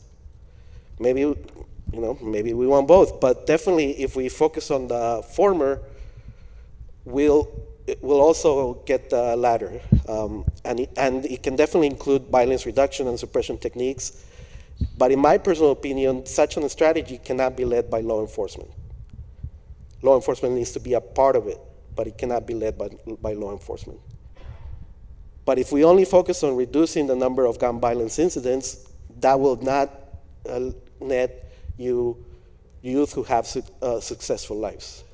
Maybe we want both, but definitely if we focus on the former, we'll also get the latter. And it can definitely include violence reduction and suppression techniques. But in my personal opinion, such a strategy cannot be led by law enforcement. Law enforcement needs to be a part of it, but it cannot be led by law enforcement. But if we only focus on reducing the number of gun violence incidents, that will not net youth who have successful lives.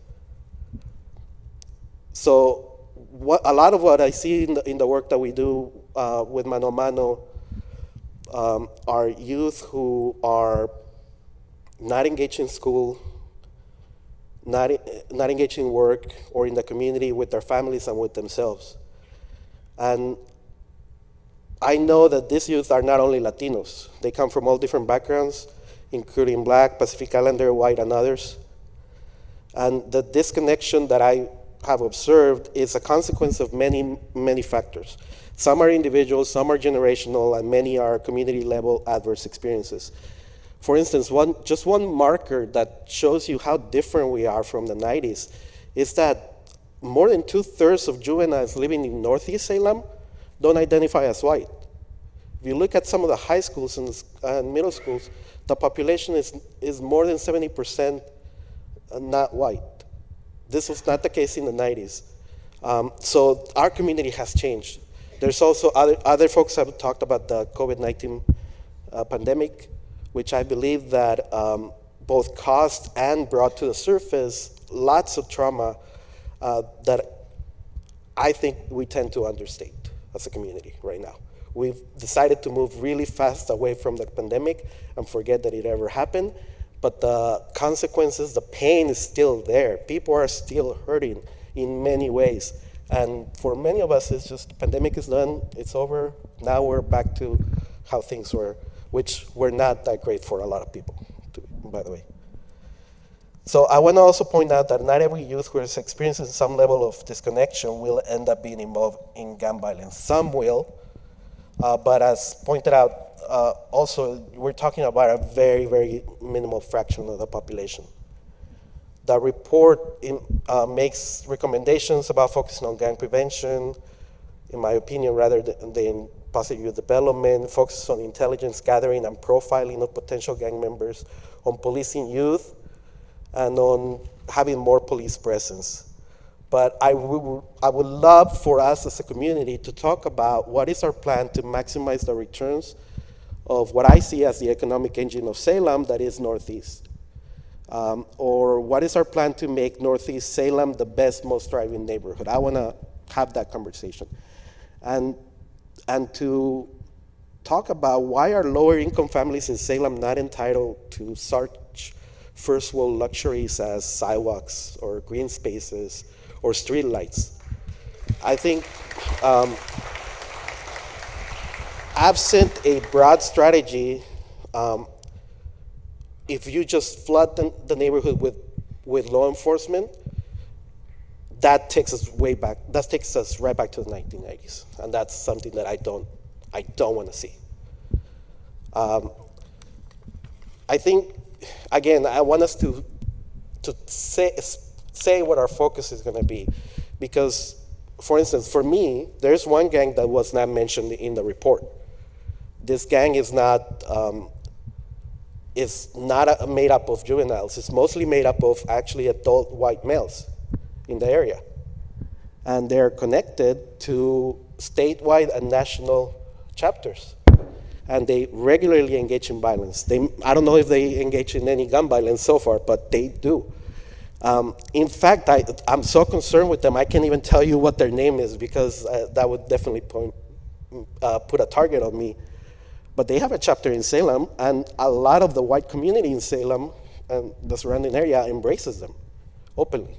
So a lot of what I see in the work that we do with Mano a Mano are youth who are not engaged in school, not engaged in work or in the community with their families and with themselves. And I know that these youth are not only Latinos. They come from all different backgrounds, including Black, Pacific Islander, white, and others. And the disconnection that I have observed is a consequence of many, many factors. Some are individual, some are generational, and many are community-level adverse experiences. For instance, just one marker that shows you how different we are from the 90s is that more than 2/3 of juveniles living in Northeast Salem don't identify as white. If you look at some of the high schools and middle schools, the population is more than 70% not white. This was not the case in the 90s. So our community has changed. There's also other folks have talked about the COVID-19 pandemic, which I believe that both caused and brought to the surface lots of trauma that I think we tend to understate as a community right now. We've decided to move really fast away from the pandemic and forget that it ever happened, but the consequences, the pain is still there. People are still hurting in many ways. And for many of us, it's just the pandemic is done, it's over, now we're back to how things were, which were not that great for a lot of people, by the way. So I want to also point out that not every youth who is experiencing some level of disconnection will end up being involved in gun violence. Some will, but as pointed out, also we're talking about a very, very minimal fraction of the population. The report makes recommendations about focusing on gang prevention, in my opinion, rather than positive youth development, focuses on intelligence gathering and profiling of potential gang members, on policing youth, and on having more police presence. But I would love for us as a community to talk about what is our plan to maximize the returns of what I see as the economic engine of Salem, that is Northeast. Or what is our plan to make Northeast Salem the best, most thriving neighborhood? I want to have that conversation. And to talk about why are lower income families in Salem not entitled to such first world luxuries as sidewalks or green spaces or street lights. I think absent a broad strategy, if you just flood the neighborhood with law enforcement, that takes us way back. That takes us right back to the 1980s, and that's something that I don't want to see. I think, again, I want us to say what our focus is going to be, because, for instance, for me, there's one gang that was not mentioned in the report. This gang is not made up of juveniles. It's mostly made up of actually adult white males in the area. And they're connected to statewide and national chapters. And they regularly engage in violence. I don't know if they engage in any gun violence so far, but they do. In fact, I'm so concerned with them, I can't even tell you what their name is, because that would definitely put a target on me. But they have a chapter in Salem, and a lot of the white community in Salem and the surrounding area embraces them openly.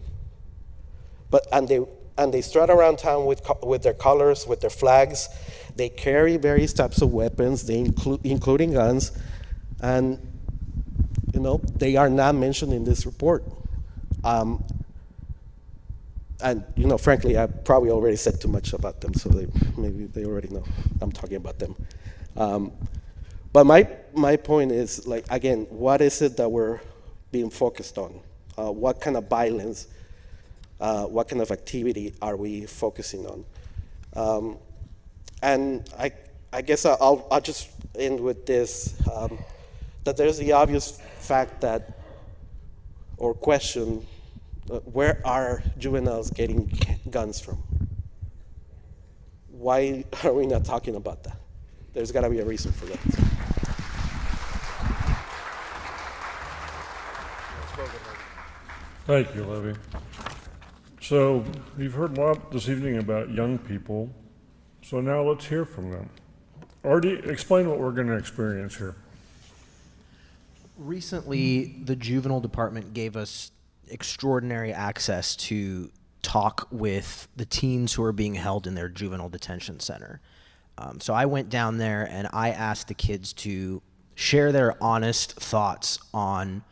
And they strut around town with their colors, with their flags. They carry various types of weapons, including guns, and they are not mentioned in this report. And frankly, I probably already said too much about them, so maybe they already know I'm talking about them. But my point is, like, again, what is it that we're being focused on? What kind of violence, what kind of activity are we focusing on? And I guess I'll just end with this, that there's the obvious fact that, or question, where are juveniles getting guns from? Why are we not talking about that? There's got to be a reason for that. Thank you, Levy. So you've heard a lot this evening about young people, so now let's hear from them. Artie, explain what we're going to experience here. Recently, the juvenile department gave us extraordinary access to talk with the teens who are being held in their juvenile detention center. So I went down there and I asked the kids to share their honest thoughts on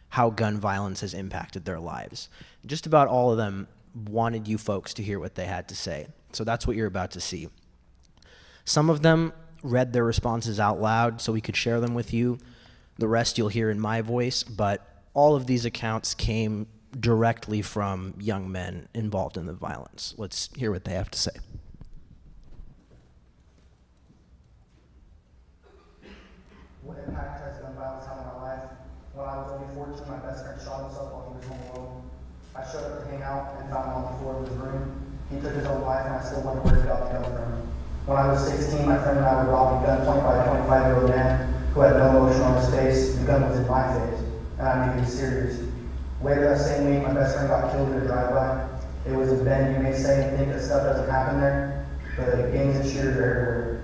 how gun violence has impacted their lives. Just about all of them wanted you folks to hear what they had to say. So that's what you're about to see. Some of them read their responses out loud so we could share them with you. The rest you'll hear in my voice, but all of these accounts came directly from young men involved in the violence. Let's hear what they have to say. What impact has gun violence had on my life? When I was only 14, my best friend shot himself while he was home alone. I showed up to hang out and found him on the floor of his room. He took his own life, and I still wonder where he got the gun from. When I was 16, my friend and I were robbing gunpoint by a 25-year-old man who had no emotion on his face. The gun was in my face, and I knew he was serious. Later that same week, my best friend got killed in a drive-by. It was a bend, you may say, and think that stuff doesn't happen there, but gangs and shooters are everywhere.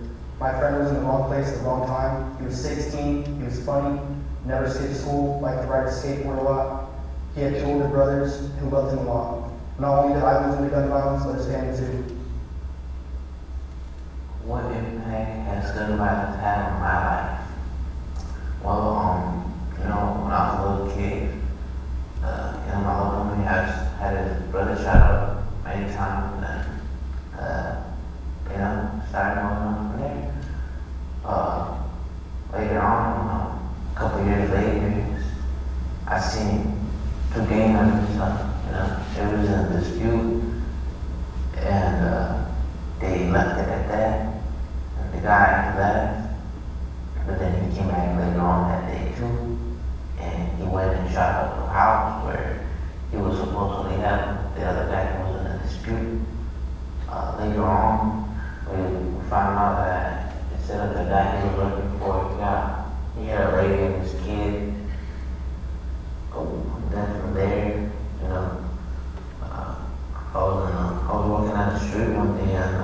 My friend was in the wrong place at the wrong time. He was 16, he was funny, never skipped school, liked to ride a skateboard a lot. He had two older brothers who loved him a lot. Not only did I lose him to gun violence, but his family too. What impact has gun violence had on my life? Well, when I was a little kid, my older homie had his brother shot up many times, and started going on from there. Later on, a couple years later, I seen to gain and stuff, you know. It was a dispute, and they left it at that. And the guy left, but then he came back later on that day too, and he went and shot up the house where he was supposedly having the other guy who was in a dispute. Later on, we found out that instead of the guy he was looking for, he had a lady and his kid. Then from there, you know, I was walking down the street one day and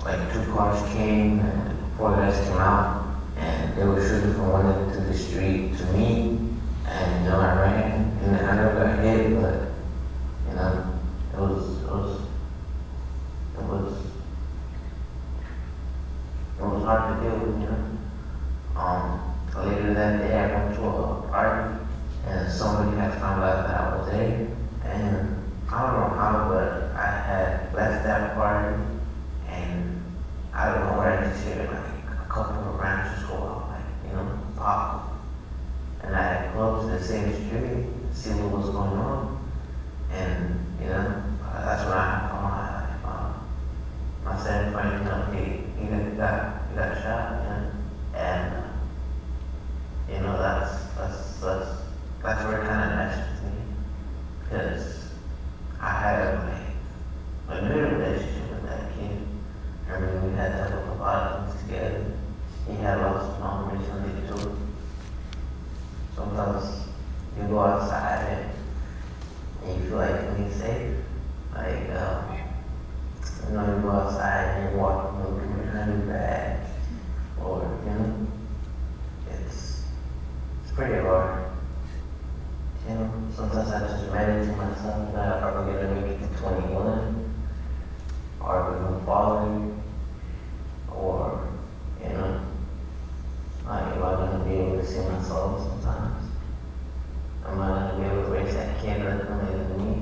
like 2 cars came and 4 guys came out and they were shooting from one end to the street to me, and you know, I ran and I never got hit, but you know, it was hard to deal with, you know. Later that day I went to a party and somebody had found out that I was there, and I don't know how, but I had left that party, and I don't know where I just hear like a couple of branches go out, like, you know, pop. And I had closed the same street to see what was going on, and you know, that's when I called my son friend, you know, he got shot, you know, and you know, that's where it kind of messed with me, because I had a good relationship with that kid. I mean, we had done a lot of things together. He had lost his mom recently too. Sometimes you go outside and you feel like you're safe. Like, you know, you go outside and you're walking behind your back, or, you know, it's pretty hard. You know, sometimes I just imagine to myself that I'm probably gonna make it to 21, or become father, or, you know, like, am I gonna be able to see myself sometimes? Am I gonna be able to raise that kid that's later than me?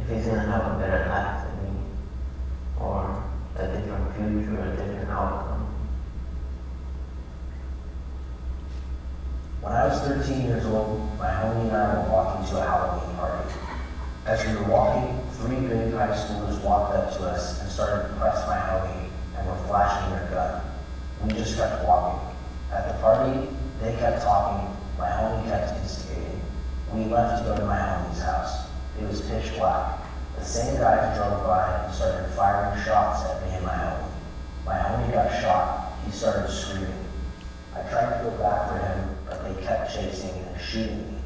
If he's gonna have a better life than me, or a different future, a different outcome. When I was 13 years old, my homie and I were walking to a Halloween party. As we were walking, 3 big high schoolers walked up to us and started to press my homie and were flashing their gun. We just kept walking. At the party, they kept talking, my homie kept instigating. We left to go to my homie's house. It was pitch black. The same guys drove by and started firing shots at me and my homie. My homie got shot. He started screaming. I tried to go back for him, but they kept chasing and shooting me.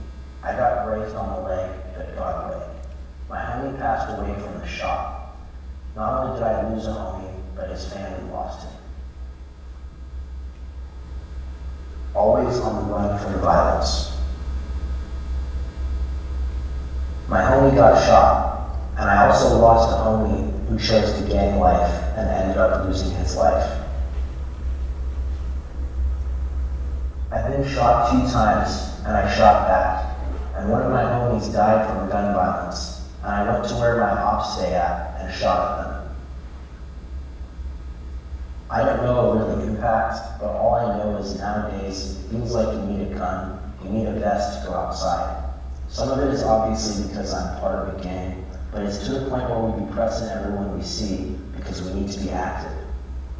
I got grazed on the leg, but got away. My homie passed away from the shot. Not only did I lose a homie, but his family lost him. Always on the run from violence. My homie got shot, and I also lost a homie who chose the gang life and ended up losing his life. I've been shot 2 times, and I shot back, and one of my homies died from gun violence, and I went to where my ops stay at and shot at them. I don't know a real impact, but all I know is nowadays it feels like you need a gun, you need a vest to go outside. Some of it is obviously because I'm part of a gang, but it's to the point where we be pressing everyone we see because we need to be active.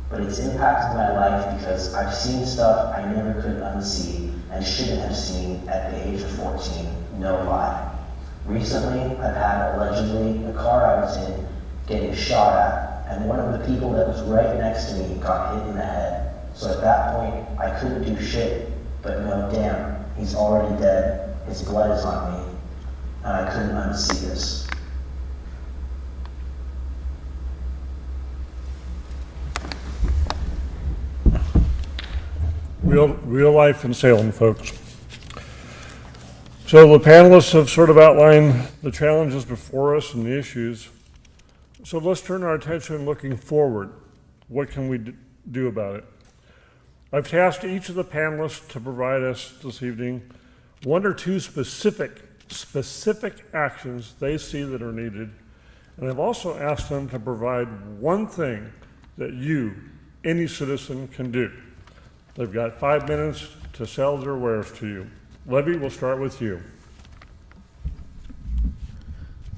But it's impacted my life because I've seen stuff I never could unsee and shouldn't have seen at the age of 14, no lie. Recently, I've had allegedly the car I was in getting shot at, and one of the people that was right next to me got hit in the head. So at that point, I couldn't do shit, but no, damn, he's already dead, his blood is on me, and I couldn't unsee this. Real life in Salem, folks. So the panelists have sort of outlined the challenges before us and the issues. So let's turn our attention looking forward. What can we do about it? I've tasked each of the panelists to provide us this evening 1 or 2 specific actions they see that are needed. And I've also asked them to provide 1 thing that you, any citizen, can do. They've got 5 minutes to sell their wares to you. Levy, we'll start with you.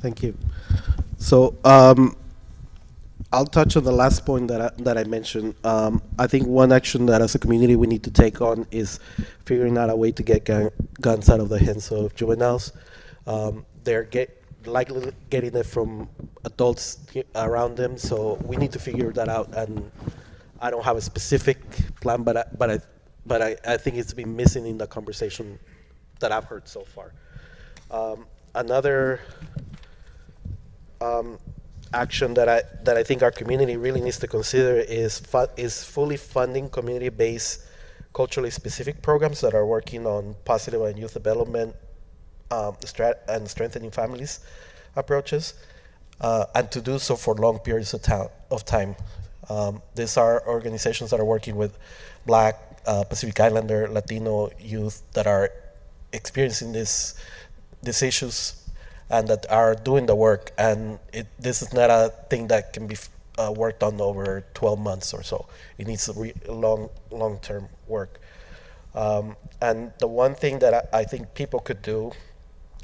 Thank you. So I'll touch on the last point that I mentioned. I think one action that as a community we need to take on is figuring out a way to get guns out of the hands of juveniles. They're likely getting it from adults around them, so we need to figure that out. And I don't have a specific plan, but I think it's been missing in the conversation that I've heard so far. Another action that I think our community really needs to consider is fully funding community-based, culturally specific programs that are working on positive and youth development and strengthening families approaches, and to do so for long periods of time. These are organizations that are working with Black, Pacific Islander, Latino youth that are experiencing these issues and that are doing the work. And this is not a thing that can be worked on over 12 months or so. It needs long-term work. And the one thing that I think people could do,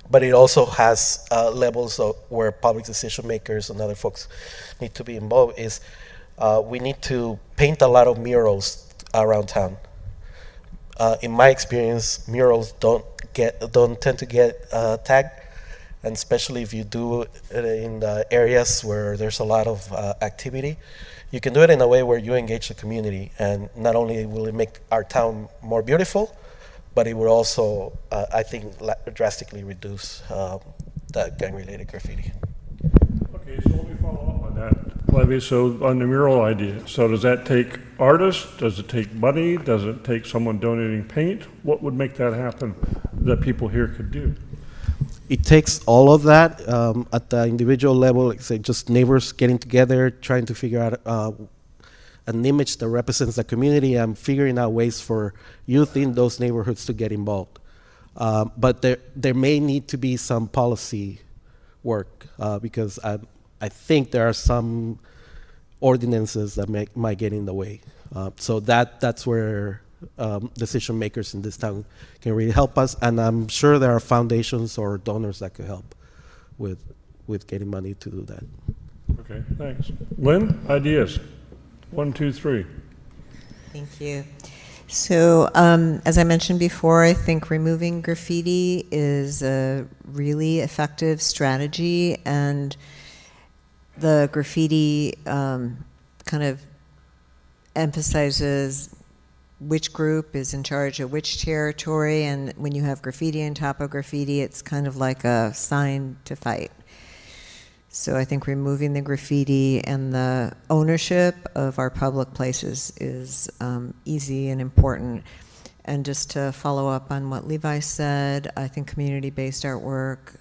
but it also has levels of where public decision makers and other folks need to be involved, is we need to paint a lot of murals around town. In my experience, murals don't tend to get tagged, and especially if you do it in the areas where there's a lot of activity. You can do it in a way where you engage the community, and not only will it make our town more beautiful, but it will also, I think, drastically reduce that gang-related graffiti. Okay, so let me follow up on that, Levy. So on the mural idea, so does that take artists? Does it take money? Does it take someone donating paint? What would make that happen that people here could do? It takes all of that at the individual level, like say just neighbors getting together, trying to figure out an image that represents the community and figuring out ways for youth in those neighborhoods to get involved. But there may need to be some policy work because I think there are some ordinances that might get in the way. So that's where decision makers in this town can really help us, and I'm sure there are foundations or donors that could help with getting money to do that. Okay, thanks. Lynn, ideas? 1, 2, 3. Thank you. So, as I mentioned before, I think removing graffiti is a really effective strategy, and the graffiti kind of emphasizes which group is in charge of which territory, and when you have graffiti on top of graffiti, it's kind of like a sign to fight. So I think removing the graffiti and the ownership of our public places is easy and important. And just to follow up on what Levi said, I think community-based artwork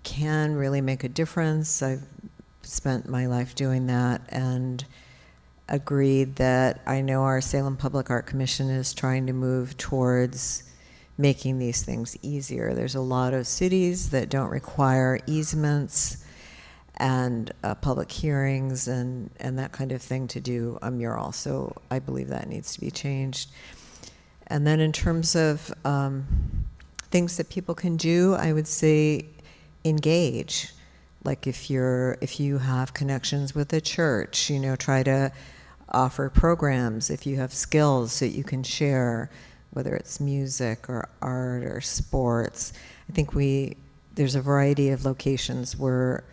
can really make a difference. I've spent my life doing that and agreed that I know our Salem Public Art Commission is trying to move towards making these things easier. There's a lot of cities that don't require easements and public hearings and that kind of thing to do a mural. So I believe that needs to be changed. And then in terms of things that people can do, I would say engage. Like if you have connections with a church, you know, try to offer programs. If you have skills that you can share, whether it's music or art or sports. I think there's a variety of locations where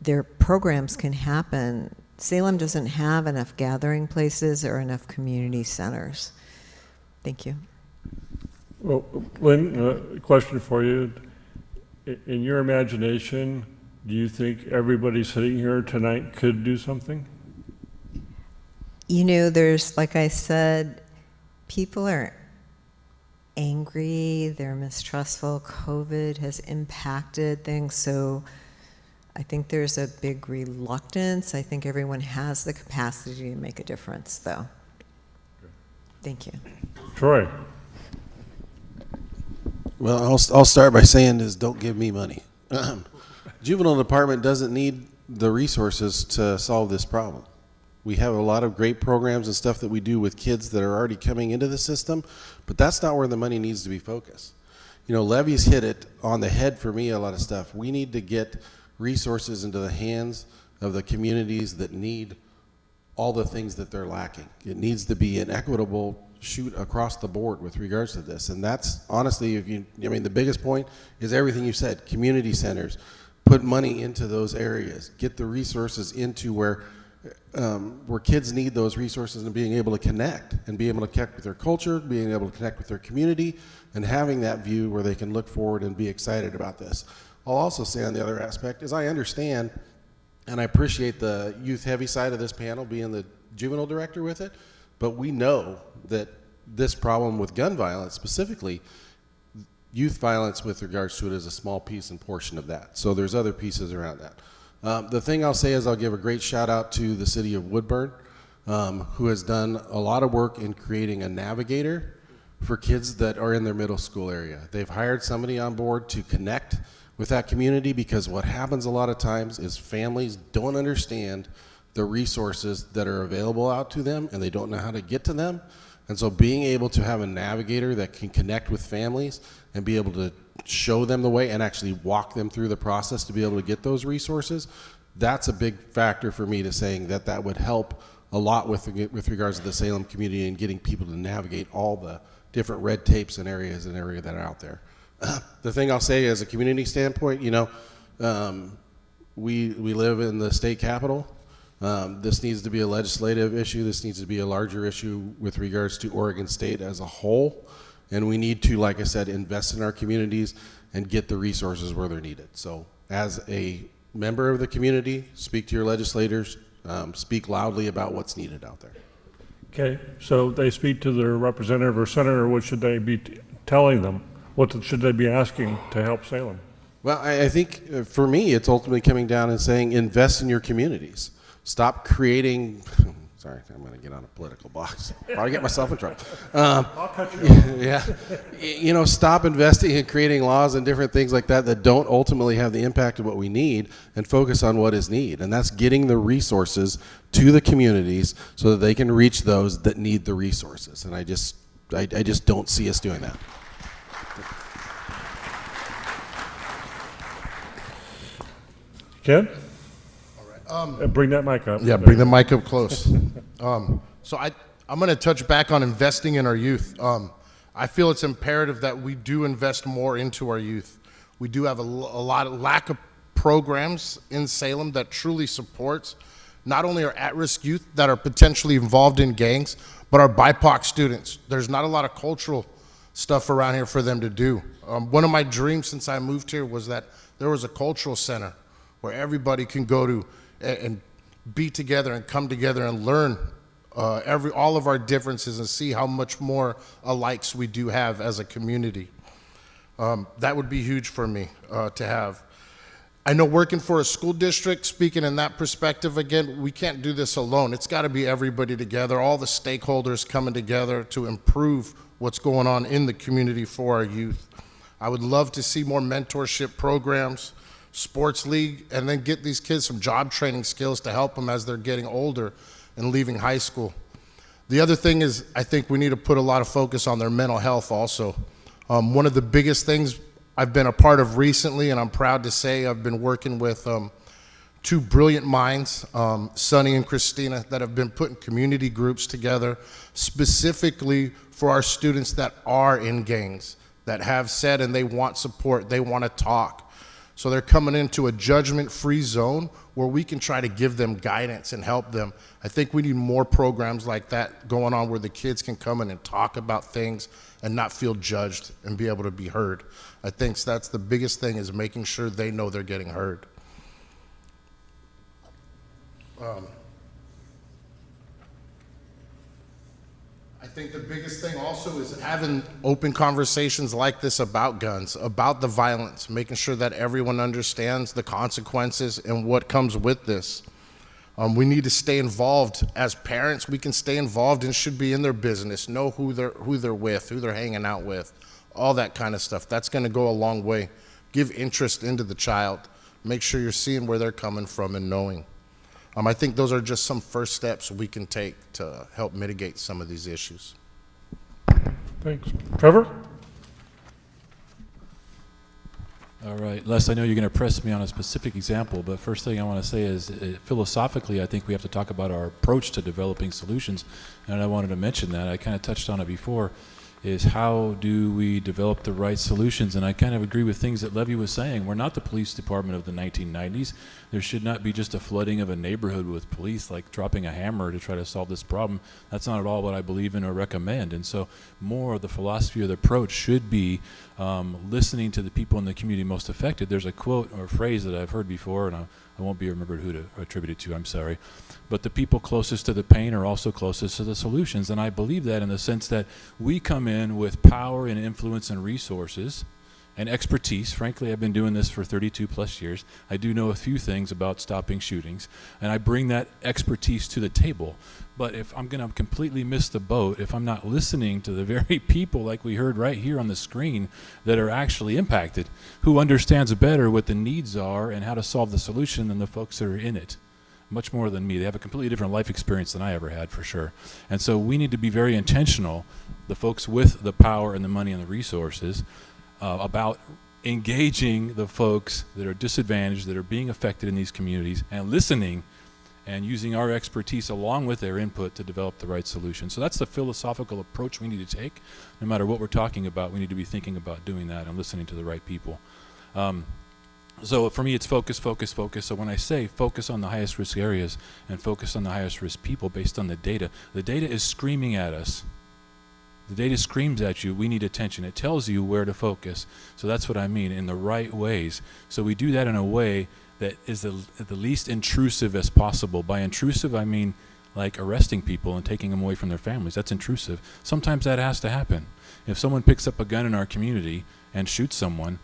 their programs can happen. Salem doesn't have enough gathering places or enough community centers. Thank you. Well, Lynn, a question for you. In your imagination, do you think everybody sitting here tonight could do something? You know, there's, like I said, people are angry, they're mistrustful. COVID has impacted things, so I think there's a big reluctance. I think everyone has the capacity to make a difference, though. Thank you. Troy. Well, I'll start by saying is don't give me money. Juvenile department doesn't need the resources to solve this problem. We have a lot of great programs and stuff that we do with kids that are already coming into the system, but that's not where the money needs to be focused. Levy's hit it on the head for me, a lot of stuff. We need to get resources into the hands of the communities that need all the things that they're lacking. It needs to be an equitable shoot across the board with regards to this. And that's honestly, the biggest point is everything you said, community centers, put money into those areas, get the resources into where kids need those resources and being able to connect and be able to connect with their culture, being able to connect with their community, and having that view where they can look forward and be excited about this. I'll also say on the other aspect is I understand and I appreciate the youth heavy side of this panel being the juvenile director with it, but we know that this problem with gun violence specifically, youth violence with regards to it is a small piece and portion of that. So there's other pieces around that. The thing I'll say is I'll give a great shout out to the city of Woodburn, who has done a lot of work in creating a navigator for kids that are in their middle school area. They've hired somebody on board to connect with that community, because what happens a lot of times is families don't understand the resources that are available out to them and they don't know how to get to them. And so being able to have a navigator that can connect with families and be able to show them the way and actually walk them through the process to be able to get those resources, that's a big factor for me to saying that that would help a lot with regards to the Salem community and getting people to navigate all the different red tapes and areas that are out there. The thing I'll say as a community standpoint, we live in the state capitol. This needs to be a legislative issue. This needs to be a larger issue with regards to Oregon State as a whole. And we need to, like I said, invest in our communities and get the resources where they're needed. So as a member of the community, speak to your legislators, speak loudly about what's needed out there. Okay, so they speak to their representative or senator, what should they be telling them? What should they be asking to help Salem? Well, I think for me, it's ultimately coming down and saying invest in your communities. Stop creating, sorry, I'm going to get on a political box. I'll get myself in trouble. I'll cut you off. Yeah. Stop investing and creating laws and different things like that don't ultimately have the impact of what we need, and focus on what is need. And that's getting the resources to the communities so that they can reach those that need the resources. And I just don't see us doing that. Ken? All right. Bring that mic up. Yeah, bring the mic up close. So I'm going to touch back on investing in our youth. I feel it's imperative that we do invest more into our youth. We do have a lot of lack of programs in Salem that truly supports not only our at-risk youth that are potentially involved in gangs, but our BIPOC students. There's not a lot of cultural stuff around here for them to do. One of my dreams since I moved here was that there was a cultural center where everybody can go to and be together and come together and learn all of our differences and see how much more alikes we do have as a community. That would be huge for me to have. I know working for a school district, speaking in that perspective again, we can't do this alone. It's got to be everybody together, all the stakeholders coming together to improve what's going on in the community for our youth. I would love to see more mentorship programs, sports league, and then get these kids some job training skills to help them as they're getting older and leaving high school. The other thing is I think we need to put a lot of focus on their mental health also. One of the biggest things I've been a part of recently, and I'm proud to say I've been working with two brilliant minds, Sonny and Christina, that have been putting community groups together specifically for our students that are in gangs, that have said and they want support, they want to talk. So they're coming into a judgment-free zone where we can try to give them guidance and help them. I think we need more programs like that going on where the kids can come in and talk about things and not feel judged and be able to be heard. I think that's the biggest thing, is making sure they know they're getting heard. I think the biggest thing also is having open conversations like this about guns, about the violence, making sure that everyone understands the consequences and what comes with this. We need to stay involved. As parents, we can stay involved and should be in their business, know who they're with, who they're hanging out with, all that kind of stuff. That's going to go a long way. Give interest into the child. Make sure you're seeing where they're coming from and knowing. I think those are just some first steps we can take to help mitigate some of these issues. Thanks. Trevor? All right, Les, I know you're going to press me on a specific example, but first thing I want to say is philosophically, I think we have to talk about our approach to developing solutions, and I wanted to mention that. I kind of touched on it before, is how do we develop the right solutions? And I kind of agree with things that Levy was saying. We're not the police department of the 1990s. There should not be just a flooding of a neighborhood with police, like dropping a hammer to try to solve this problem. That's not at all what I believe in or recommend. And so more of the philosophy or the approach should be listening to the people in the community most affected. There's a quote or a phrase that I've heard before, and I won't be remembered who to attribute it to, I'm sorry. But the people closest to the pain are also closest to the solutions. And I believe that in the sense that we come in with power and influence and resources and expertise. Frankly, I've been doing this for 32 plus years. I do know a few things about stopping shootings, and I bring that expertise to the table. But if I'm going to completely miss the boat, if I'm not listening to the very people like we heard right here on the screen that are actually impacted, who understands better what the needs are and how to solve the solution than the folks that are in it, much more than me. They have a completely different life experience than I ever had, for sure. And so we need to be very intentional, the folks with the power and the money and the resources, about engaging the folks that are disadvantaged, that are being affected in these communities, and listening and using our expertise along with their input to develop the right solution. So that's the philosophical approach we need to take. No matter what we're talking about, we need to be thinking about doing that and listening to the right people. So for me, it's focus, focus, focus. So when I say focus on the highest risk areas and focus on the highest risk people based on the data is screaming at us. The data screams at you, we need attention. It tells you where to focus. So that's what I mean, in the right ways. So we do that in a way that is the least intrusive as possible. By intrusive, I mean like arresting people and taking them away from their families. That's intrusive. Sometimes that has to happen. If someone picks up a gun in our community and shoots someone,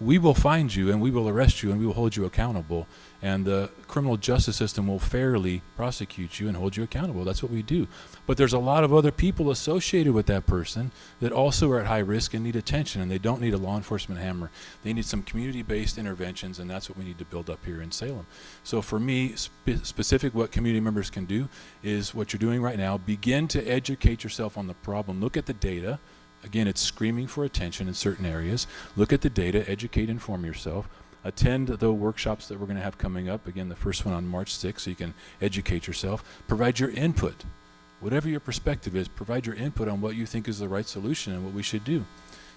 we will find you and we will arrest you and we will hold you accountable, and the criminal justice system will fairly prosecute you and hold you accountable. That's what we do. But there's a lot of other people associated with that person that also are at high risk and need attention, and they don't need a law enforcement hammer. They need some community-based interventions, and that's what we need to build up here in Salem. So for me, specific what community members can do is what you're doing right now. Begin to educate yourself on the problem. Look at the data. Again, it's screaming for attention in certain areas. Look at the data, educate, inform yourself. Attend the workshops that we're going to have coming up. Again, the first one on March 6th, so you can educate yourself. Provide your input. Whatever your perspective is, provide your input on what you think is the right solution and what we should do,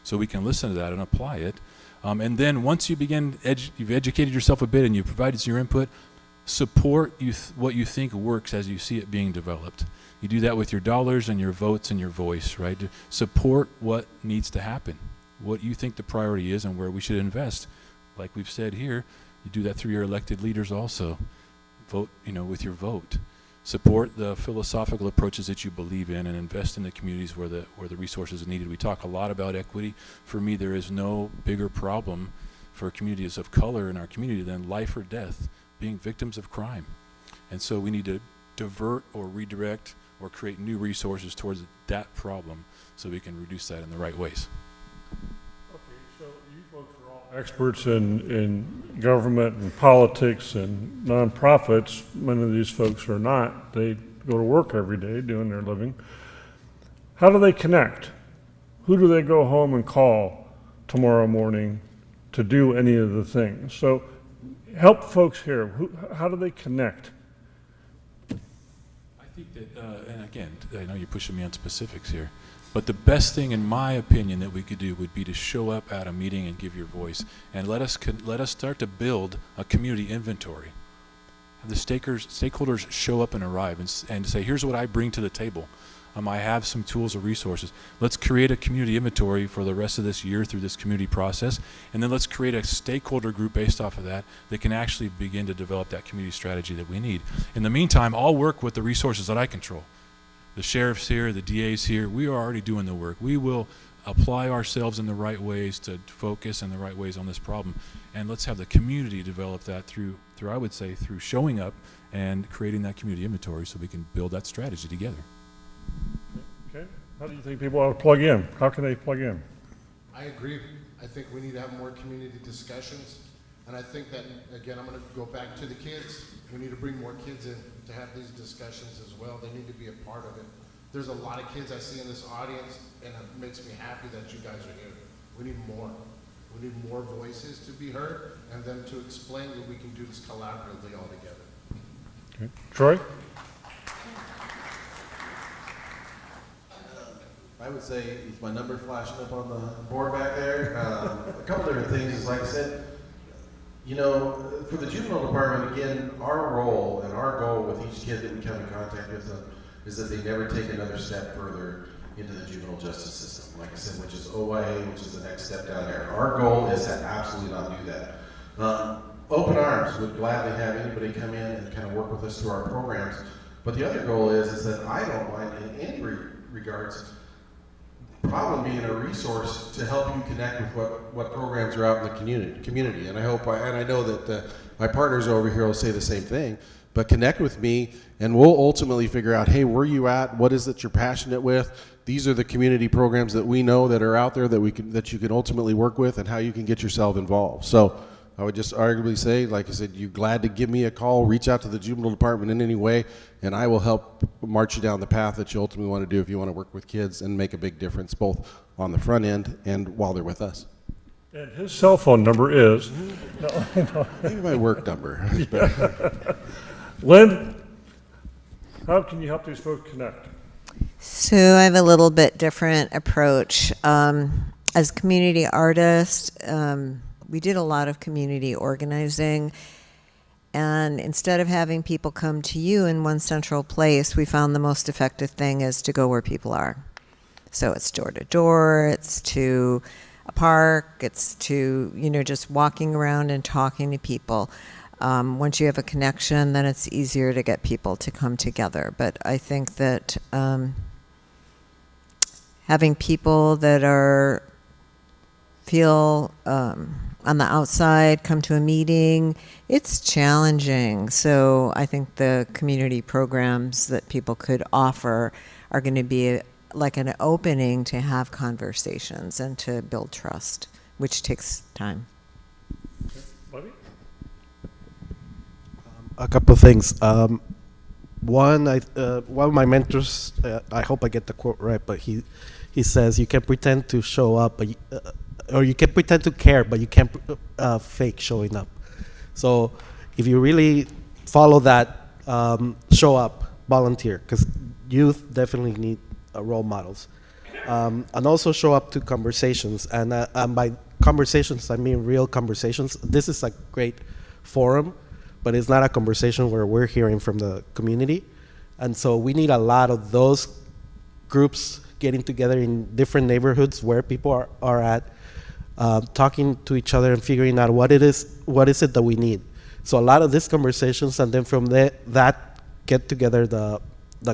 so we can listen to that and apply it. And then once you begin, you've educated yourself a bit and you've provided your input, support what you think works as you see it being developed. You do that with your dollars and your votes and your voice, right? Support what needs to happen, what you think the priority is and where we should invest. Like we've said here, you do that through your elected leaders also. Vote, with your vote. Support the philosophical approaches that you believe in and invest in the communities where the resources are needed. We talk a lot about equity. For me, there is no bigger problem for communities of color in our community than life or death, being victims of crime. And so we need to divert or redirect or create new resources towards that problem so we can reduce that in the right ways. Okay, so you folks are all experts in government and politics and nonprofits. Many of these folks are not. They go to work every day doing their living. How do they connect? Who do they go home and call tomorrow morning to do any of the things? So help folks here. How do they connect? I think that, and again, I know you're pushing me on specifics here, but the best thing, in my opinion, that we could do would be to show up at a meeting and give your voice, and let us start to build a community inventory. Have the stakeholders show up and arrive and say, here's what I bring to the table. I have some tools or resources. Let's create a community inventory for the rest of this year through this community process, and then let's create a stakeholder group based off of that can actually begin to develop that community strategy that we need. In the meantime, I'll work with the resources that I control. The sheriff's here, the DA's here. We are already doing the work. We will apply ourselves in the right ways to focus in the right ways on this problem, and let's have the community develop that through I would say, through showing up and creating that community inventory so we can build that strategy together. Okay. How do you think people ought to plug in? How can they plug in? I agree. I think we need to have more community discussions. And I think that, again, I'm going to go back to the kids. We need to bring more kids in to have these discussions as well. They need to be a part of it. There's a lot of kids I see in this audience, and it makes me happy that you guys are here. We need more. We need more voices to be heard and then to explain that we can do this collaboratively all together. Okay. Troy? I would say, is my number flashing up on the board back there? A couple different things is, like I said, you know, for the juvenile department, again, our role and our goal with each kid that we come in contact with them is that they never take another step further into the juvenile justice system. Like I said, which is OIA, which is the next step down there. Our goal is to absolutely not do that. Open arms, would gladly have anybody come in and kind of work with us through our programs. But the other goal is that I don't mind in any regards problem being a resource to help you connect with what programs are out in the community. And I hope, and I know that my partners over here will say the same thing, but connect with me and we'll ultimately figure out, hey, where are you at? What is it you're passionate with? These are the community programs that we know that are out there that you can ultimately work with and how you can get yourself involved. So I would just arguably say, like I said, you're glad to give me a call, reach out to the juvenile department in any way, and I will help march you down the path that you ultimately want to do if you want to work with kids and make a big difference both on the front end and while they're with us. And his cell phone number is? No. Maybe my work number. Lynn, how can you help these folks connect? So I have a little bit different approach. As community artists, we did a lot of community organizing, and instead of having people come to you in one central place, we found the most effective thing is to go where people are. So it's door to door, it's to a park, it's to, just walking around and talking to people. Once you have a connection, then it's easier to get people to come together. But I think that having people that feel on the outside, come to a meeting, it's challenging. So I think the community programs that people could offer are going to be like an opening to have conversations and to build trust, which takes time. Okay. Buddy? A couple of things. One of my mentors, I hope I get the quote right, but he says you can pretend to show up, but or you can pretend to care, but you can't fake showing up. So if you really follow that, show up, volunteer, because youth definitely need role models. And also show up to conversations. And by conversations, I mean real conversations. This is a great forum, but it's not a conversation where we're hearing from the community. And so we need a lot of those groups getting together in different neighborhoods where people are at, talking to each other and figuring out what is it that we need. So a lot of these conversations, and then from that get together the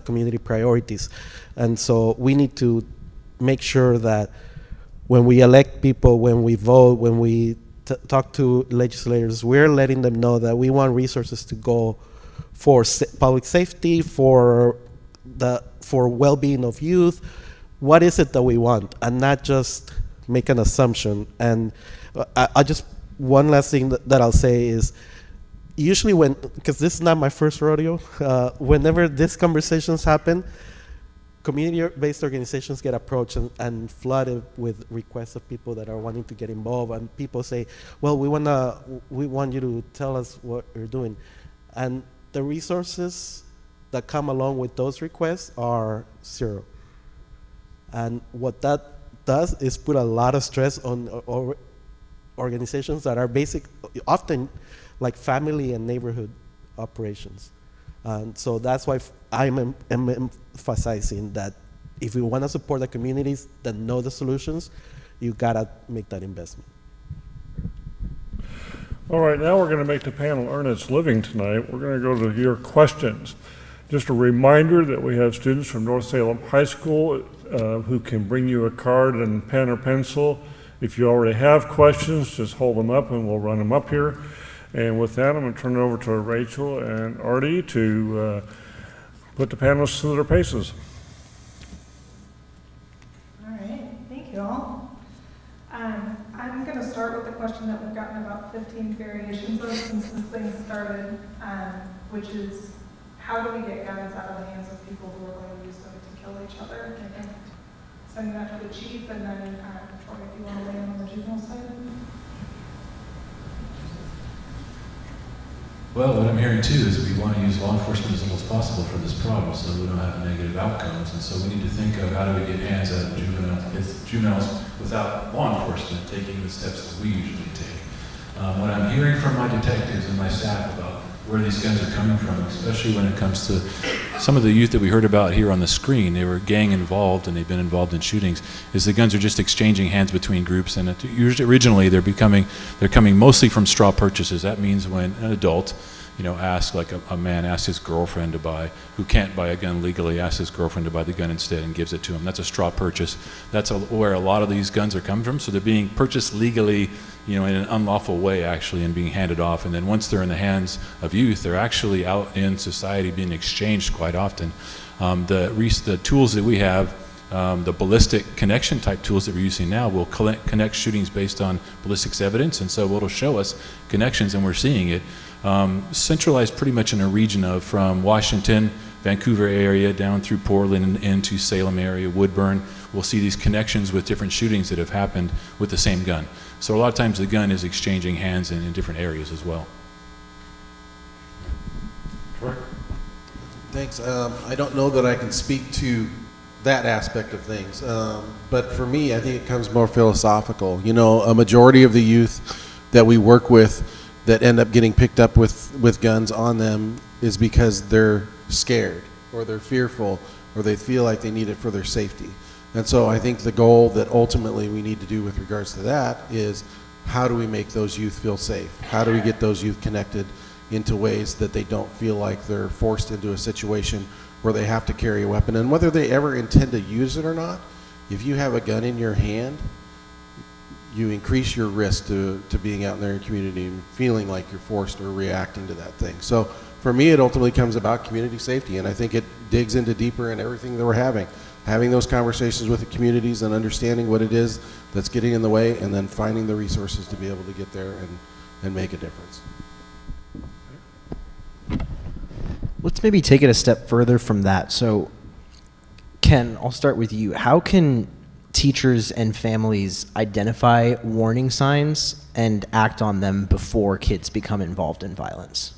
community priorities. And so we need to make sure that when we elect people, when we vote, when we talk to legislators, we're letting them know that we want resources to go for public safety, for well-being of youth. What is it that we want, and not just make an assumption. And I just, one last thing that I'll say is, usually because this is not my first rodeo, whenever these conversations happen, community-based organizations get approached and flooded with requests of people that are wanting to get involved, and people say, well, we want you to tell us what you're doing. And the resources that come along with those requests are zero. And what that does is put a lot of stress on organizations that are often like family and neighborhood operations. And so that's why I'm emphasizing that if you want to support the communities that know the solutions, you gotta make that investment. All right, now we're going to make the panel earn its living tonight. We're going to go to your questions. Just a reminder that we have students from North Salem High School who can bring you a card and pen or pencil. If you already have questions, just hold them up and we'll run them up here. And with that, I'm going to turn it over to Rachel and Artie to put the panelists through their paces. All right, thank you all. I'm going to start with the question that we've gotten about 15 variations of since this thing started, which is, how do we get guns out of the hands of people who are going to use them to kill each other? I think sending that to the chief and then Troy, if you want to weigh in on the juvenile side. Well, what I'm hearing too is we want to use law enforcement as little as possible for this problem so we don't have negative outcomes. And so we need to think of how do we get hands out of juveniles without law enforcement taking the steps that we usually take. What I'm hearing from my detectives and my staff about where these guns are coming from, especially when it comes to some of the youth that we heard about here on the screen, they were gang involved and they've been involved in shootings, is the guns are just exchanging hands between groups, and originally they're coming mostly from straw purchases. That means when an adult, asks, like a man asks his girlfriend to buy, who can't buy a gun legally, asks his girlfriend to buy the gun instead and gives it to him. That's a straw purchase. That's where a lot of these guns are coming from. So they're being purchased legally, in an unlawful way actually, and being handed off. And then once they're in the hands of youth, they're actually out in society being exchanged quite often. The tools that we have, the ballistic connection type tools that we're using now will connect shootings based on ballistics evidence, and so it'll show us connections, and we're seeing it. Centralized pretty much in a region of from Washington, Vancouver area down through Portland and into Salem area, Woodburn. We'll see these connections with different shootings that have happened with the same gun. So a lot of times the gun is exchanging hands in different areas as well. Troy? Thanks. I don't know that I can speak to that aspect of things, but for me, I think it comes more philosophical. A majority of the youth that we work with that end up getting picked up with guns on them is because they're scared or they're fearful or they feel like they need it for their safety. And so I think the goal that ultimately we need to do with regards to that is how do we make those youth feel safe? How do we get those youth connected into ways that they don't feel like they're forced into a situation where they have to carry a weapon? And whether they ever intend to use it or not, if you have a gun in your hand, you increase your risk to being out in their community and feeling like you're forced or reacting to that thing. So for me, it ultimately comes about community safety, and I think it digs into deeper in everything that we're having those conversations with the communities and understanding what it is that's getting in the way, and then finding the resources to be able to get there and make a difference. Let's maybe take it a step further from that. So, Ken, I'll start with you. How can teachers and families identify warning signs and act on them before kids become involved in violence?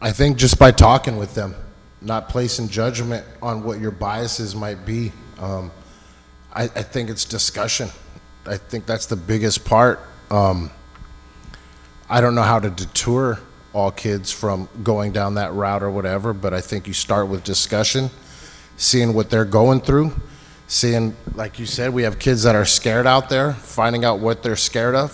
I think just by talking with them, not placing judgment on what your biases might be. I think it's discussion. I think that's the biggest part. I don't know how to deter all kids from going down that route or whatever, but I think you start with discussion, seeing what they're going through, seeing, like you said, we have kids that are scared out there, finding out what they're scared of,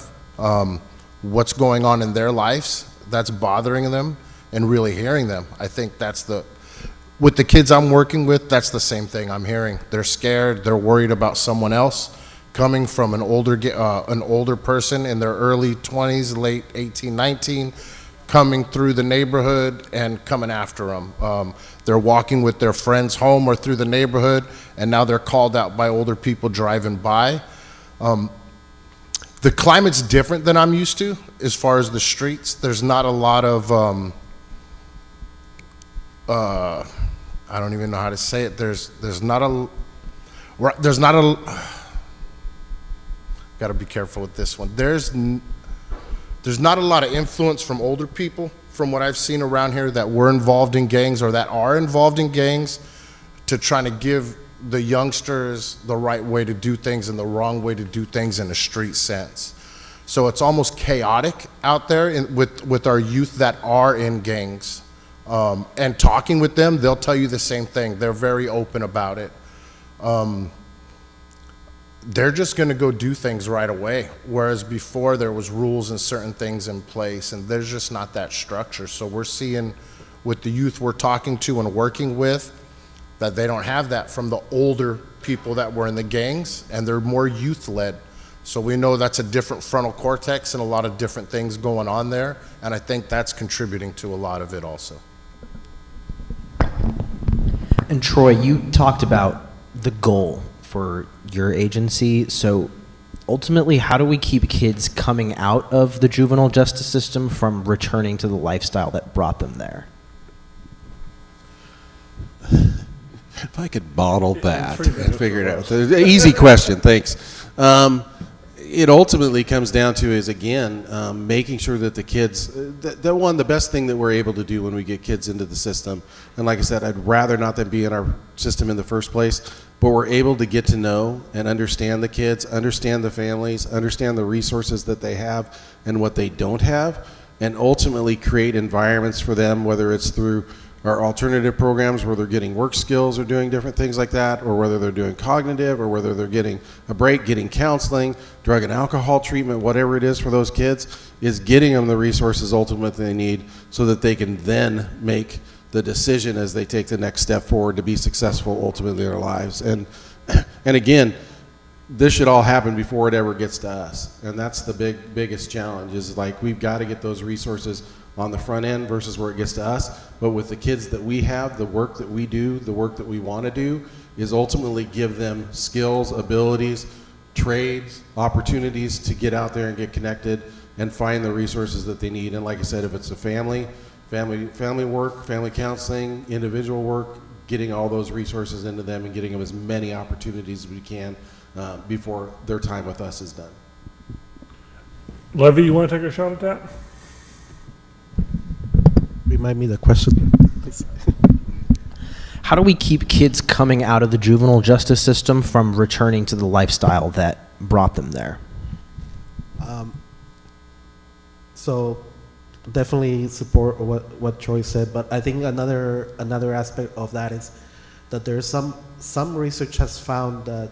what's going on in their lives that's bothering them, and really hearing them. I think with the kids I'm working with, that's the same thing I'm hearing. They're scared, they're worried about someone else coming from an older person in their early 20s, late 18, 19, coming through the neighborhood and coming after them. They're walking with their friends home or through the neighborhood, and now they're called out by older people driving by. The climate's different than I'm used to as far as the streets. There's not a lot of, I don't even know how to say it. There's not a, gotta be careful with this one. There's not a lot of influence from older people, from what I've seen around here, that were involved in gangs or that are involved in gangs, to trying to give the youngsters the right way to do things and the wrong way to do things in a street sense. So it's almost chaotic out there with our youth that are in gangs. And talking with them, they'll tell you the same thing. They're very open about it. They're just going to go do things right away, whereas before there was rules and certain things in place, and there's just not that structure. So we're seeing with the youth we're talking to and working with that they don't have that from the older people that were in the gangs, and they're more youth-led. So we know that's a different frontal cortex and a lot of different things going on there, and I think that's contributing to a lot of it also. And Troy, you talked about the goal for your agency. So ultimately, how do we keep kids coming out of the juvenile justice system from returning to the lifestyle that brought them there? If I could bottle that 3 minutes and figure it or out. Easy question, thanks. It ultimately comes down to is, again, making sure that the kids, the best thing that we're able to do when we get kids into the system, and like I said, I'd rather not them be in our system in the first place, but we're able to get to know and understand the kids, understand the families, understand the resources that they have and what they don't have, and ultimately create environments for them, whether it's through our alternative programs where they're getting work skills or doing different things like that, or whether they're doing cognitive, or whether they're getting a break, getting counseling, drug and alcohol treatment, whatever it is for those kids, is getting them the resources ultimately they need so that they can then make the decision as they take the next step forward to be successful ultimately in their lives. And again, this should all happen before it ever gets to us. And that's the biggest challenge, is like we've got to get those resources on the front end versus where it gets to us. But with the kids that we have, the work that we do, the work that we want to do, is ultimately give them skills, abilities, trades, opportunities to get out there and get connected and find the resources that they need. And like I said, if it's a family work, family counseling, individual work, getting all those resources into them and getting them as many opportunities as we can before their time with us is done. Levy, you want to take a shot at that? Remind me the question, please. How do we keep kids coming out of the juvenile justice system from returning to the lifestyle that brought them there? So definitely support what Troy said, but I think another aspect of that is that there's some research has found that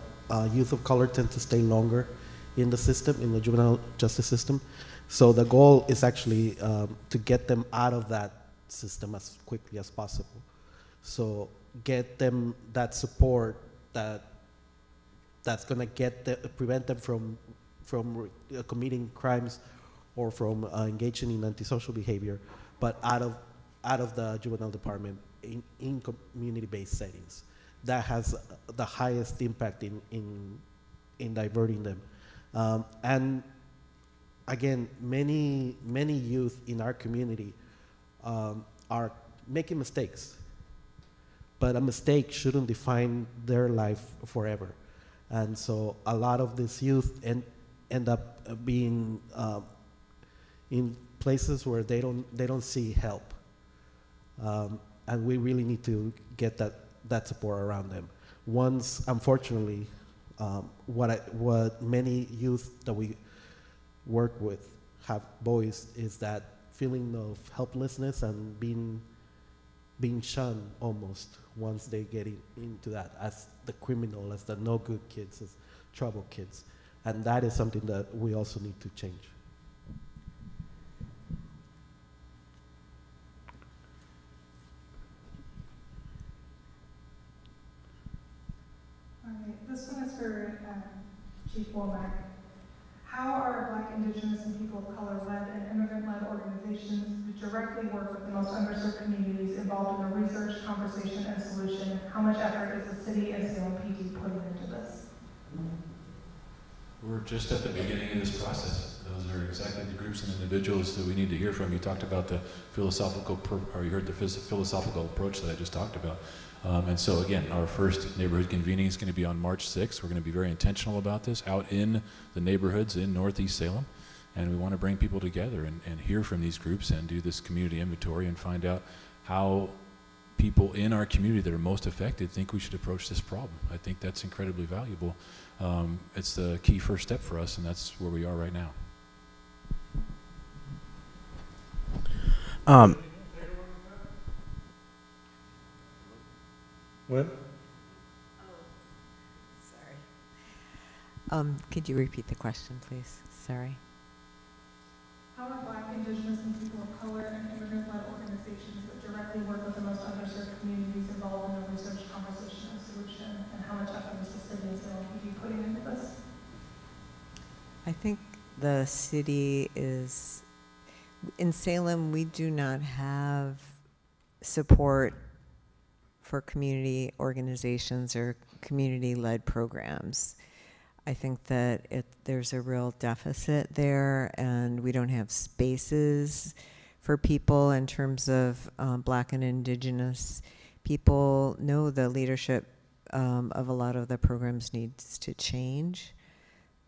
youth of color tend to stay longer in the system, in the juvenile justice system. So the goal is actually to get them out of that system as quickly as possible. So get them that support that's going to prevent them from committing crimes or from engaging in antisocial behavior, but out of the juvenile department in community-based settings. That has the highest impact in diverting them. And again, many youth in our community are making mistakes, but a mistake shouldn't define their life forever. And so a lot of these youth end up being in places where they don't see help, and we really need to get that support around them. Once, unfortunately, what many youth that we work with have voiced is that feeling of helplessness and being shunned almost once they get into that, as the criminal, as the no good kids, as trouble kids. And that is something that we also need to change. All right, this one is for Chief Womack. How are Black, Indigenous, and people of color-led and immigrant-led organizations who directly work with the most underserved communities involved in the research, conversation, and solution? How much effort is the city and Salem PD putting into this? We're just at the beginning of this process. Those are exactly the groups and individuals that we need to hear from. You talked about the philosophical, or you heard the philosophical approach that I just talked about. And so again, our first neighborhood convening is going to be on March 6th. We're going to be very intentional about this out in the neighborhoods in Northeast Salem. And we want to bring people together and hear from these groups and do this community inventory and find out how people in our community that are most affected think we should approach this problem. I think that's incredibly valuable. It's the key first step for us, and that's where we are right now. What? Sorry. Could you repeat the question, please? Sorry. How are Black, Indigenous, and people of color and immigrant-led organizations that directly work with the most underserved communities involved in the research, conversation, and solution? And how much effort is the city and Salem PD putting into this? I think the city is, in Salem, we do not have support for community organizations or community-led programs. I think that there's a real deficit there, and we don't have spaces for people in terms of Black and Indigenous people know the leadership of a lot of the programs needs to change.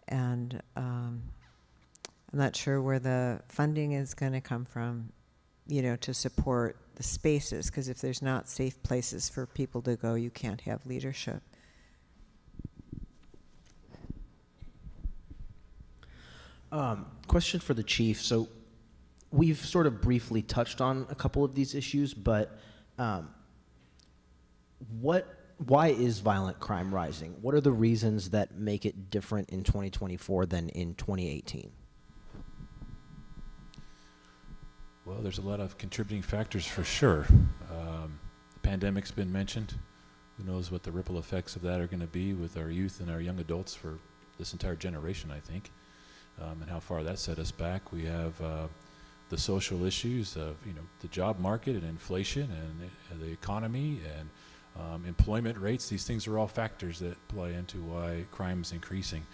And I'm not sure where the funding is going to come from, to support the spaces, because if there's not safe places for people to go, you can't have leadership. Question for the chief. So we've sort of briefly touched on a couple of these issues, but why is violent crime rising? What are the reasons that make it different in 2024 than in 2018? Well, there's a lot of contributing factors for sure. The pandemic's been mentioned. Who knows what the ripple effects of that are going to be with our youth and our young adults for this entire generation, I think, and how far that set us back. We have the social issues of the job market and inflation and the economy and employment rates. These things are all factors that play into why crime is increasing.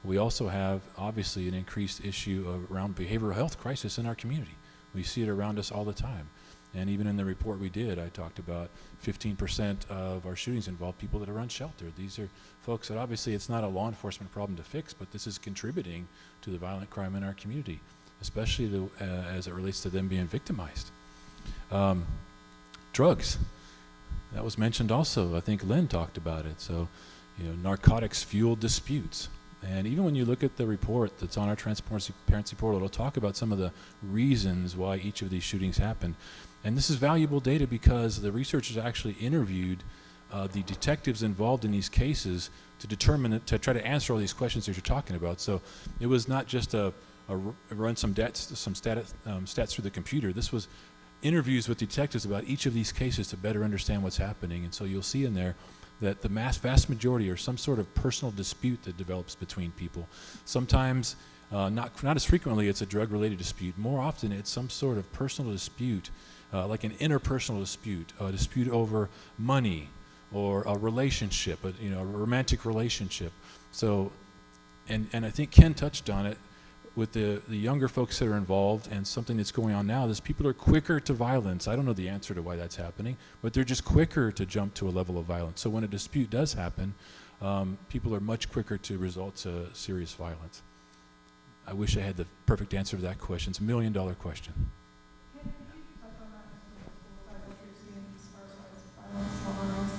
We also have obviously an increased issue around behavioral health crisis in our community. We see it around us all the time. And even in the report we did, I talked about 15% of our shootings involve people that are unsheltered. These are folks that obviously it's not a law enforcement problem to fix, but this is contributing to the violent crime in our community, especially as it relates to them being victimized. Drugs, that was mentioned also. I think Lynn talked about it. So, narcotics-fueled disputes. And even when you look at the report that's on our transparency portal, it'll talk about some of the reasons why each of these shootings happened. And this is valuable data because the researchers actually interviewed the detectives involved in these cases to try to answer all these questions that you're talking about. So it was not just run some stats through the computer. This was interviews with detectives about each of these cases to better understand what's happening. And so you'll see in there that the vast majority are some sort of personal dispute that develops between people. Sometimes, not as frequently, it's a drug-related dispute. More often, it's some sort of personal dispute, like an interpersonal dispute, a dispute over money or a relationship, a romantic relationship. So, and I think Ken touched on it with the younger folks that are involved, and something that's going on now is people are quicker to violence. I don't know the answer to why that's happening, but they're just quicker to jump to a level of violence. So when a dispute does happen, people are much quicker to result to serious violence. I wish I had the perfect answer to that question. It's $1 million question. Can you touch on that just from the school side, what you're seeing as far as violence levels?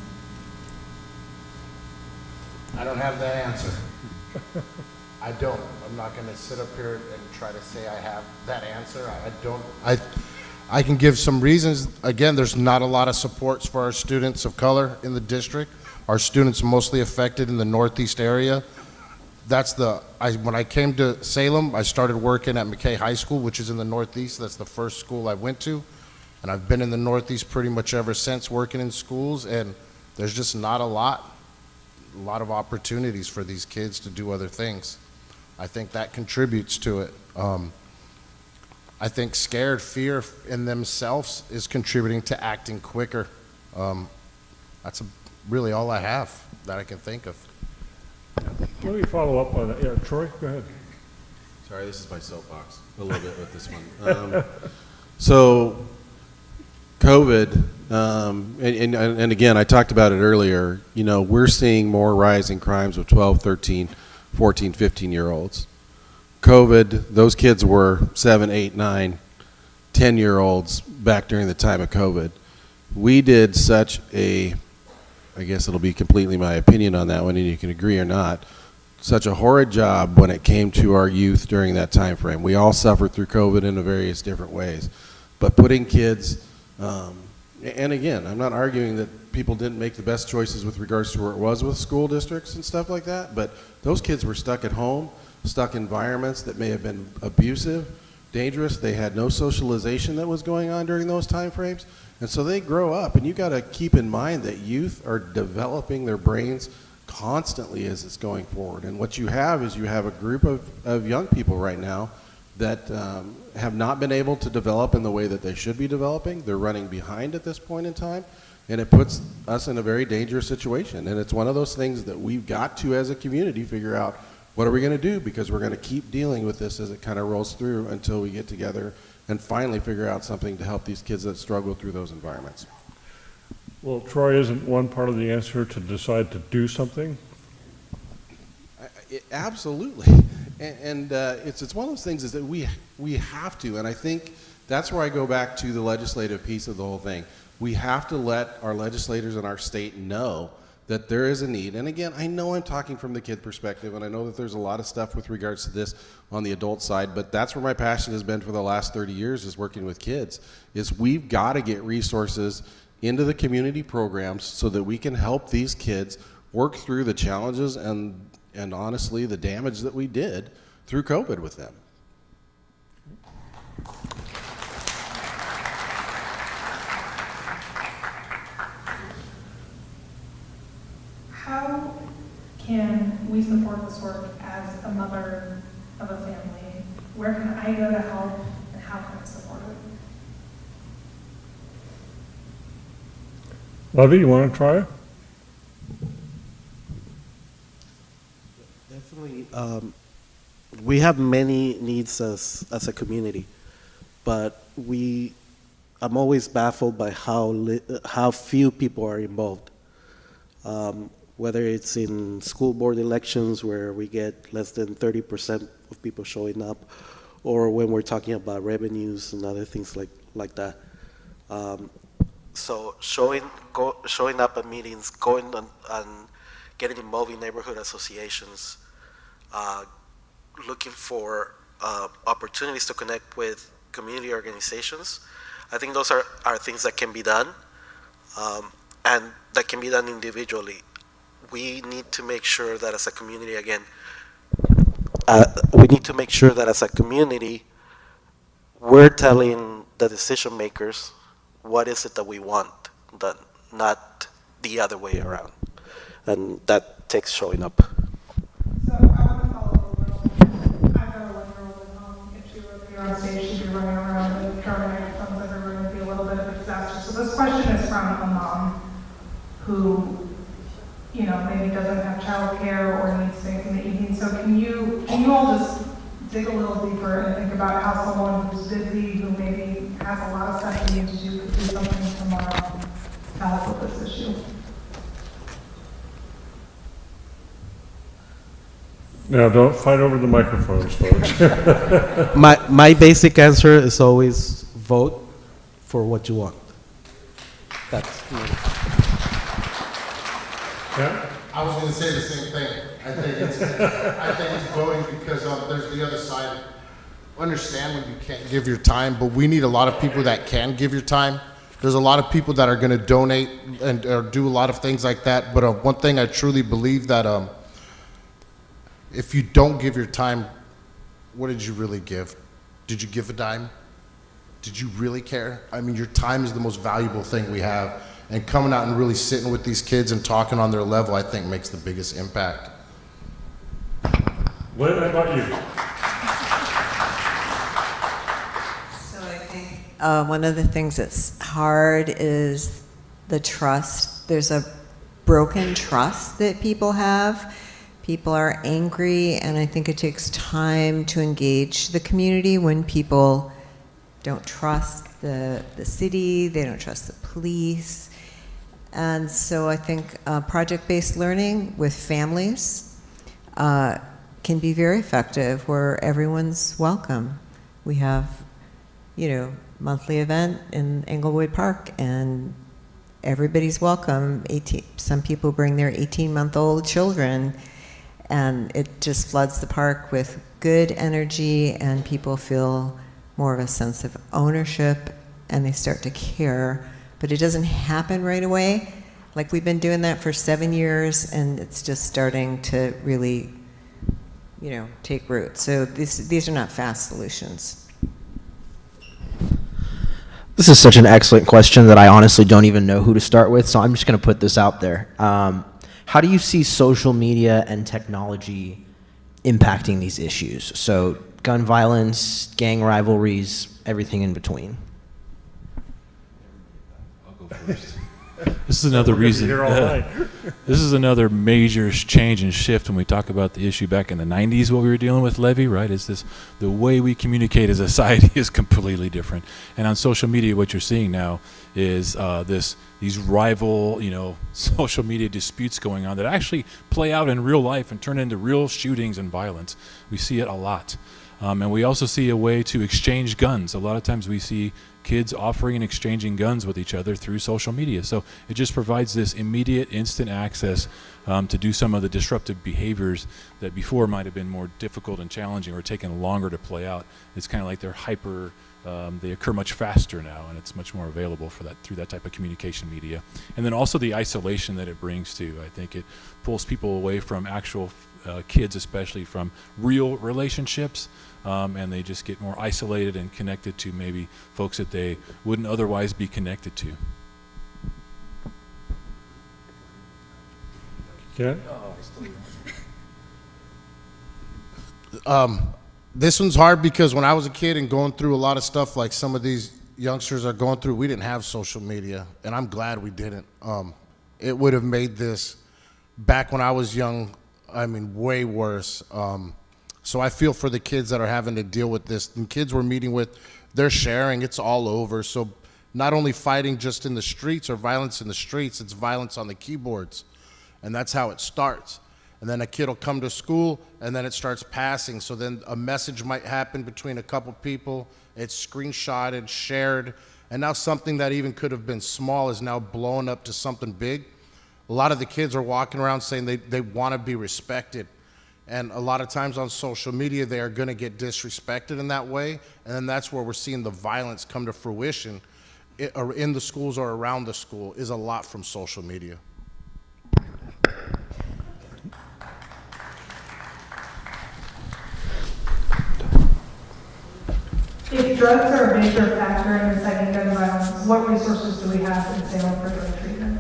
I don't have that answer. I don't. I'm not going to sit up here and try to say I have that answer. I don't. I can give some reasons. Again, there's not a lot of supports for our students of color in the district. Our students are mostly affected in the Northeast area. When I came to Salem, I started working at McKay High School, which is in the Northeast. That's the first school I went to. And I've been in the Northeast pretty much ever since, working in schools. And there's just not a lot of opportunities for these kids to do other things. I think that contributes to it. I think scared fear in themselves is contributing to acting quicker. That's really all I have that I can think of. Let me follow up on that. Yeah, Troy, go ahead. Sorry, this is my soapbox a little bit with this one. So COVID, and again, I talked about it earlier, we're seeing more rise in crimes with 12, 13, 14, 15-year-olds. COVID, those kids were 7, 8, 9, 10-year-olds back during the time of COVID. We did such I guess it'll be completely my opinion on that one, and you can agree or not, such a horrid job when it came to our youth during that time frame. We all suffered through COVID in various different ways. But putting kids, and again, I'm not arguing that people didn't make the best choices with regards to where it was with school districts and stuff like that, but those kids were stuck at home, stuck in environments that may have been abusive, dangerous. They had no socialization that was going on during those time frames. And so they grow up, and you got to keep in mind that youth are developing their brains constantly as it's going forward. And what you have is you have a group of young people right now that have not been able to develop in the way that they should be developing. They're running behind at this point in time, and it puts us in a very dangerous situation. And it's one of those things that we've got to, as a community, figure out what are we going to do, because we're going to keep dealing with this as it kind of rolls through until we get together and finally figure out something to help these kids that struggle through those environments. Well, Troy, isn't one part of the answer to decide to do something? Absolutely, and it's one of those things is that we have to, and I think that's where I go back to the legislative piece of the whole thing. We have to let our legislators in our state know that there is a need. And again, I know I'm talking from the kid perspective, and I know that there's a lot of stuff with regards to this on the adult side, but that's where my passion has been for the last 30 years is working with kids, is we've got to get resources into the community programs so that we can help these kids work through the challenges and honestly the damage that we did through COVID with them. How can we support this work as a mother of a family? Where can I go to help, and how can I support it? Lovey, you want to try it? Definitely. We have many needs as a community, but I'm always baffled by how few people are involved. Whether it's in school board elections where we get less than 30% of people showing up, or when we're talking about revenues and other things like that. So showing up at meetings, going and getting involved in neighborhood associations, looking for opportunities to connect with community organizations. I think those are things that can be done, and that can be done individually. We need to make sure that as a community, again, we're telling the decision makers what is it that we want, not the other way around. And that takes showing up. So I want to follow up a little. I've got a 1-year-old at home. If she were here on stage, she'd be running around and throwing microphones everywhere and be a little bit of a disaster. So this question is from a mom who, maybe doesn't have childcare or needs things in the evening. So can you all just dig a little deeper and think about how someone who's busy, who maybe has a lot of stuff they need to do, could do something tomorrow to help with this issue? Now, don't fight over the microphones, folks. My basic answer is always vote for what you want. That's me. Yeah? I was going to say the same thing. I think it's voting because there's the other side. Understand when you can't give your time, but we need a lot of people that can give your time. There's a lot of people that are going to donate and do a lot of things like that. But one thing I truly believe that if you don't give your time, what did you really give? Did you give a dime? Did you really care? I mean, your time is the most valuable thing we have. And coming out and really sitting with these kids and talking on their level, I think makes the biggest impact. Lynn, how about you? So I think one of the things that's hard is the trust. There's a broken trust that people have. People are angry, and I think it takes time to engage the community when people don't trust the city, they don't trust the police. And so I think project-based learning with families can be very effective where everyone's welcome. We have, monthly event in Englewood Park, and everybody's welcome. Some people bring their 18-month-old children, and it just floods the park with good energy, and people feel more of a sense of ownership, and they start to care. But it doesn't happen right away. Like, we've been doing that for 7 years, and it's just starting to really, take root. So these are not fast solutions. This is such an excellent question that I honestly don't even know who to start with, so I'm just going to put this out there. How do you see social media and technology impacting these issues? So gun violence, gang rivalries, everything in between. I'll go first. This is another We're gonna be reason. here all night. This is another major change and shift when we talk about the issue back in the 90s, what we were dealing with, Levy, right? Is this the way we communicate as a society is completely different. And on social media, what you're seeing now is these rival, social media disputes going on that actually play out in real life and turn into real shootings and violence. We see it a lot. And we also see a way to exchange guns. A lot of times we see kids offering and exchanging guns with each other through social media. So it just provides this immediate, instant access to do some of the disruptive behaviors that before might have been more difficult and challenging or taken longer to play out. It's kind of like they occur much faster now, and it's much more available for that through that type of communication media. And then also the isolation that it brings too. I think it pulls people away from actual kids, especially from real relationships, and they just get more isolated and connected to maybe folks that they wouldn't otherwise be connected to. Yeah. This one's hard because when I was a kid and going through a lot of stuff like some of these youngsters are going through, we didn't have social media, and I'm glad we didn't. It would have made this, back when I was young, way worse. So I feel for the kids that are having to deal with this. And kids we're meeting with, they're sharing, it's all over. So not only fighting just in the streets or violence in the streets, it's violence on the keyboards. And that's how it starts. And then a kid will come to school, and then it starts passing. So then a message might happen between a couple people. It's screenshotted, shared, and now something that even could have been small is now blown up to something big. A lot of the kids are walking around saying they want to be respected. And a lot of times on social media, they are going to get disrespected in that way. And then that's where we're seeing the violence come to fruition or in the schools or around the school is a lot from social media. If drugs are a major factor in inciting gun violence, what resources do we have in Salem for drug treatment?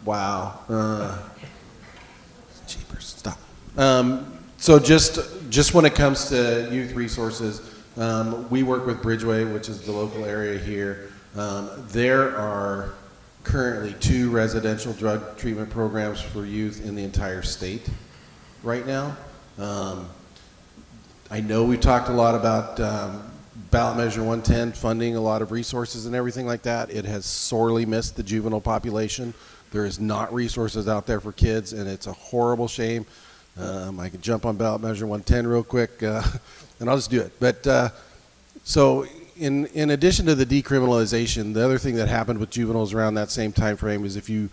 Wow. Jeepers, stop. So just when it comes to youth resources, we work with Bridgeway, which is the local area here. There are currently 2 residential drug treatment programs for youth in the entire state right now. I know we talked a lot about ballot measure 110 funding a lot of resources and everything like that. It has sorely missed the juvenile population. There is not resources out there for kids, and it's a horrible shame. I can jump on ballot measure 110 real quick, and I'll just do it. But so in addition to the decriminalization, the other thing that happened with juveniles around that same time frame is if you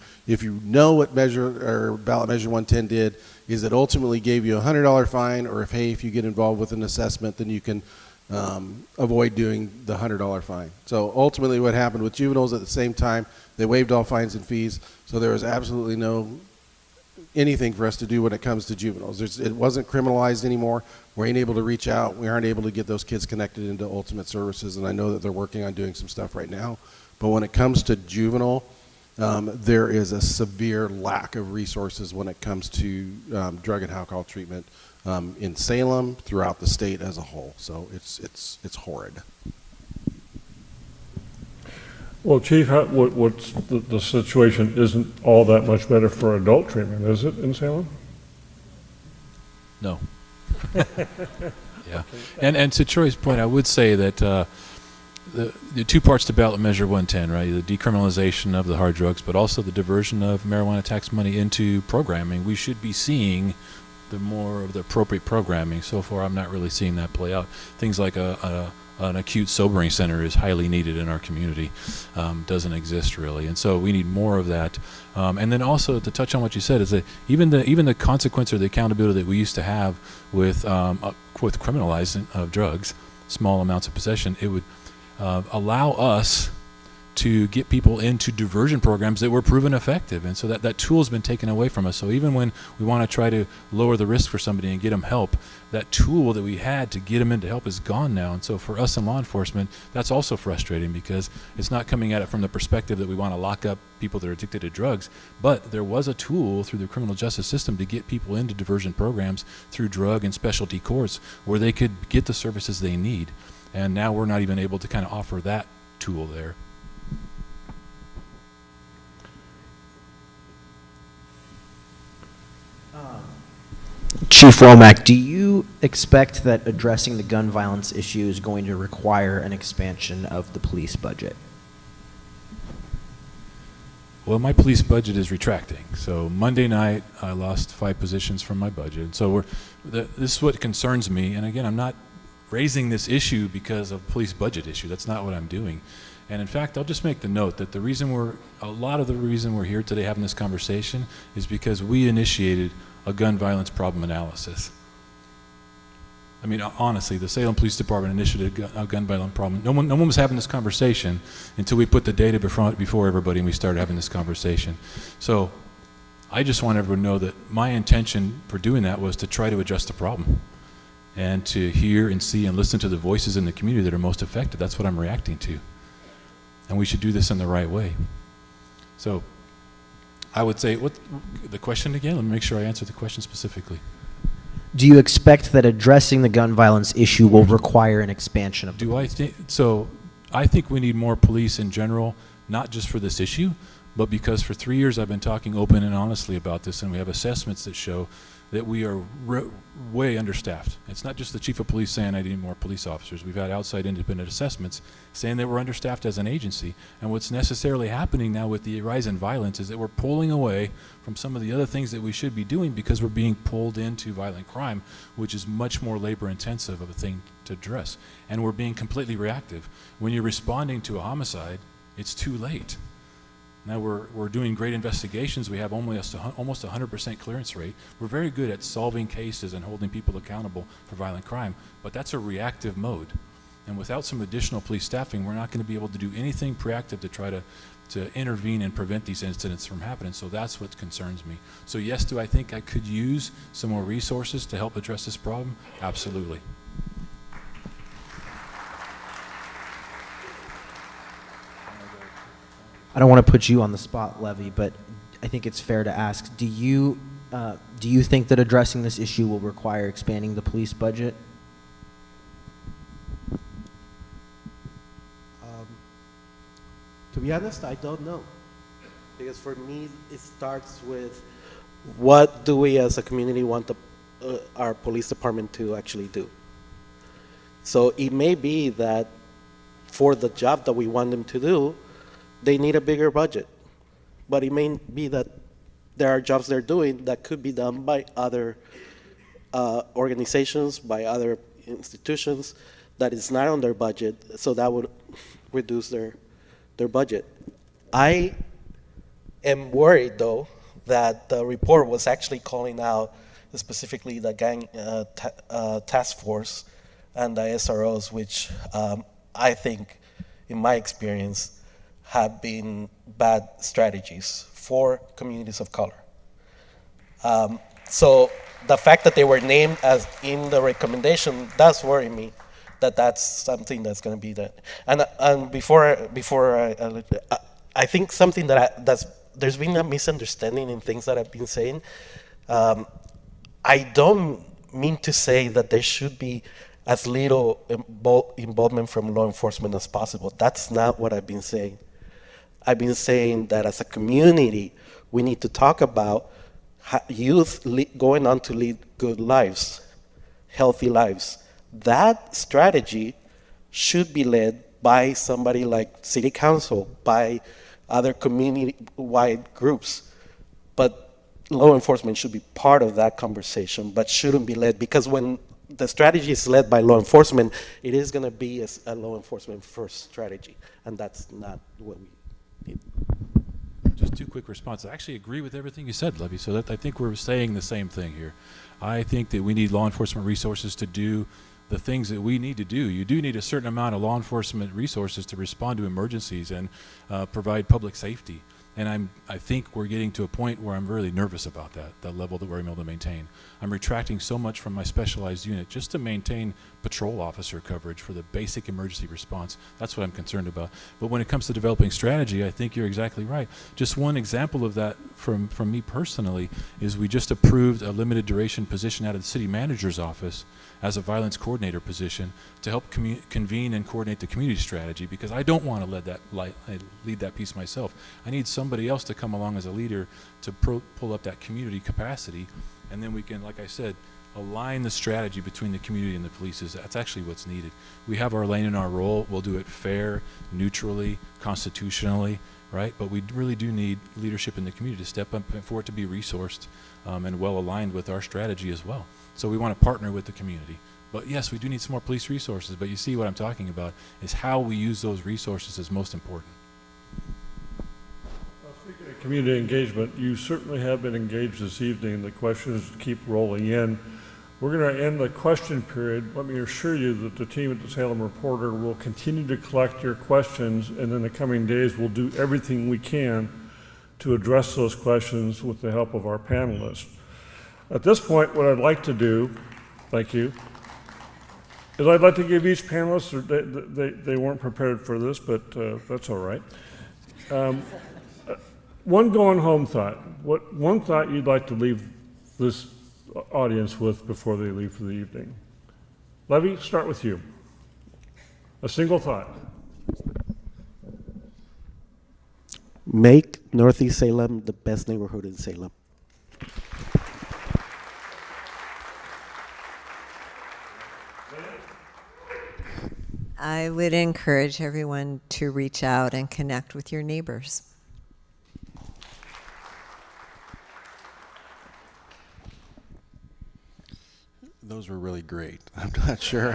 know what measure or ballot measure 110 did, is it ultimately gave you a $100 fine, or if you get involved with an assessment, then you can avoid doing the $100 fine. So ultimately what happened with juveniles at the same time, they waived all fines and fees, so there was absolutely no anything for us to do when it comes to juveniles. It wasn't criminalized anymore. We ain't able to reach out. We aren't able to get those kids connected into ultimate services, and I know that they're working on doing some stuff right now. But when it comes to juvenile, there is a severe lack of resources when it comes to drug and alcohol treatment in Salem, throughout the state as a whole. So it's horrid. Well, Chief, what's the situation isn't all that much better for adult treatment, is it, in Salem? No. Yeah. And to Troy's point, I would say that the 2 parts to ballot measure 110, right? The decriminalization of the hard drugs, but also the diversion of marijuana tax money into programming. We should be seeing the more of the appropriate programming. So far, I'm not really seeing that play out. Things like an acute sobering center is highly needed in our community. Doesn't exist really, and so we need more of that. And then also to touch on what you said is that even the consequence or the accountability that we used to have with criminalizing of drugs, small amounts of possession, it would allow us to get people into diversion programs that were proven effective. And so that tool has been taken away from us. So even when we want to try to lower the risk for somebody and get them help, that tool that we had to get them into help is gone now. And so for us in law enforcement, that's also frustrating because it's not coming at it from the perspective that we want to lock up people that are addicted to drugs, but there was a tool through the criminal justice system to get people into diversion programs through drug and specialty courts where they could get the services they need. And now we're not even able to kind of offer that tool there. Chief Womack, do you expect that addressing the gun violence issue is going to require an expansion of the police budget? Well, my police budget is retracting. So Monday night, I lost 5 positions from my budget. So this is what concerns me. And again, I'm not raising this issue because of police budget issue. That's not what I'm doing. And in fact, I'll just make the note that a lot of the reason we're here today having this conversation is because we initiated a gun violence problem analysis. I mean, honestly, the Salem Police Department initiated a gun violence problem. No one was having this conversation until we put the data before everybody and we started having this conversation. So I just want everyone to know that my intention for doing that was to try to address the problem and to hear and see and listen to the voices in the community that are most affected. That's what I'm reacting to. And we should do this in the right way. So I would say, what the question again? Let me make sure I answer the question specifically. Do you expect that addressing the gun violence issue will require an expansion of the I think we need more police in general, not just for this issue, but because for 3 years I've been talking open and honestly about this, and we have assessments that show that we are way understaffed. It's not just the chief of police saying I need more police officers. We've had outside independent assessments saying that we're understaffed as an agency. And what's necessarily happening now with the rise in violence is that we're pulling away from some of the other things that we should be doing because we're being pulled into violent crime, which is much more labor intensive of a thing to address. And we're being completely reactive. When you're responding to a homicide, it's too late. Now we're doing great investigations. We have almost 100% clearance rate. We're very good at solving cases and holding people accountable for violent crime, but that's a reactive mode. And without some additional police staffing, we're not going to be able to do anything proactive to try to intervene and prevent these incidents from happening. So that's what concerns me. So yes, do I think I could use some more resources to help address this problem? Absolutely. I don't want to put you on the spot, Levy, but I think it's fair to ask, do you think that addressing this issue will require expanding the police budget? To be honest, I don't know. Because for me, it starts with what do we as a community want our police department to actually do? So it may be that for the job that we want them to do, they need a bigger budget. But it may be that there are jobs they're doing that could be done by other organizations, by other institutions, that is not on their budget, so that would reduce their budget. I am worried, though, that the report was actually calling out specifically the gang task force and the SROs, which I think, in my experience, have been bad strategies for communities of color. So the fact that they were named as in the recommendation does worry me, that that's something that's going to be there. And before I think something there's been a misunderstanding in things that I've been saying. I don't mean to say that there should be as little involvement from law enforcement as possible. That's not what I've been saying. I've been saying that as a community, we need to talk about youth going on to lead good lives, healthy lives. That strategy should be led by somebody like City Council, by other community-wide groups. But law enforcement should be part of that conversation, but shouldn't be led, because when the strategy is led by law enforcement, it is going to be a law enforcement first strategy, and that's not what we need. Just 2 quick responses. I actually agree with everything you said, Levy, so that I think we're saying the same thing here. I think that we need law enforcement resources to do the things that we need to do. You do need a certain amount of law enforcement resources to respond to emergencies and provide public safety. And I think we're getting to a point where I'm really nervous about that level that we're able to maintain. I'm retracting so much from my specialized unit just to maintain patrol officer coverage for the basic emergency response. That's what I'm concerned about. But when it comes to developing strategy, I think you're exactly right. Just one example of that from me personally is we just approved a limited duration position out of the city manager's office as a violence coordinator position to help convene and coordinate the community strategy, because I don't want to lead that piece myself. I need somebody else to come along as a leader to pull up that community capacity, and then we can, like I said, align the strategy between the community and the police. That's actually what's needed. We have our lane and our role. We'll do it fair, neutrally, constitutionally, right? But we really do need leadership in the community to step up and for it to be resourced and well aligned with our strategy as well. So we want to partner with the community. But yes, we do need some more police resources, but you see what I'm talking about is how we use those resources is most important. Well, speaking of community engagement, you certainly have been engaged this evening. The questions keep rolling in. We're going to end the question period. Let me assure you that the team at the Salem Reporter will continue to collect your questions, and in the coming days we'll do everything we can to address those questions with the help of our panelists. At this point, what I'd like to do, thank you, is I'd like to give each panelist, they weren't prepared for this, but that's all right, one going home thought. What one thought you'd like to leave this audience with before they leave for the evening? Levy, start with you. A single thought. Make Northeast Salem the best neighborhood in Salem. I would encourage everyone to reach out and connect with your neighbors. Those were really great. I'm not sure.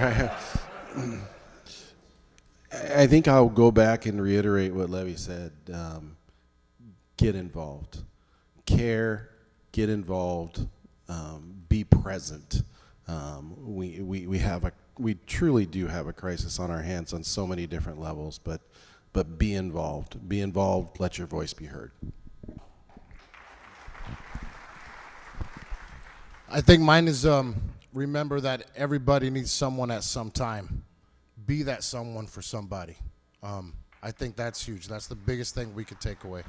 I think I'll go back and reiterate what Levy said. Get involved. Care, get involved, be present. We truly do have a crisis on our hands on so many different levels, but be involved. Be involved, let your voice be heard. I think mine is remember that everybody needs someone at some time. Be that someone for somebody. I think that's huge. That's the biggest thing we could take away.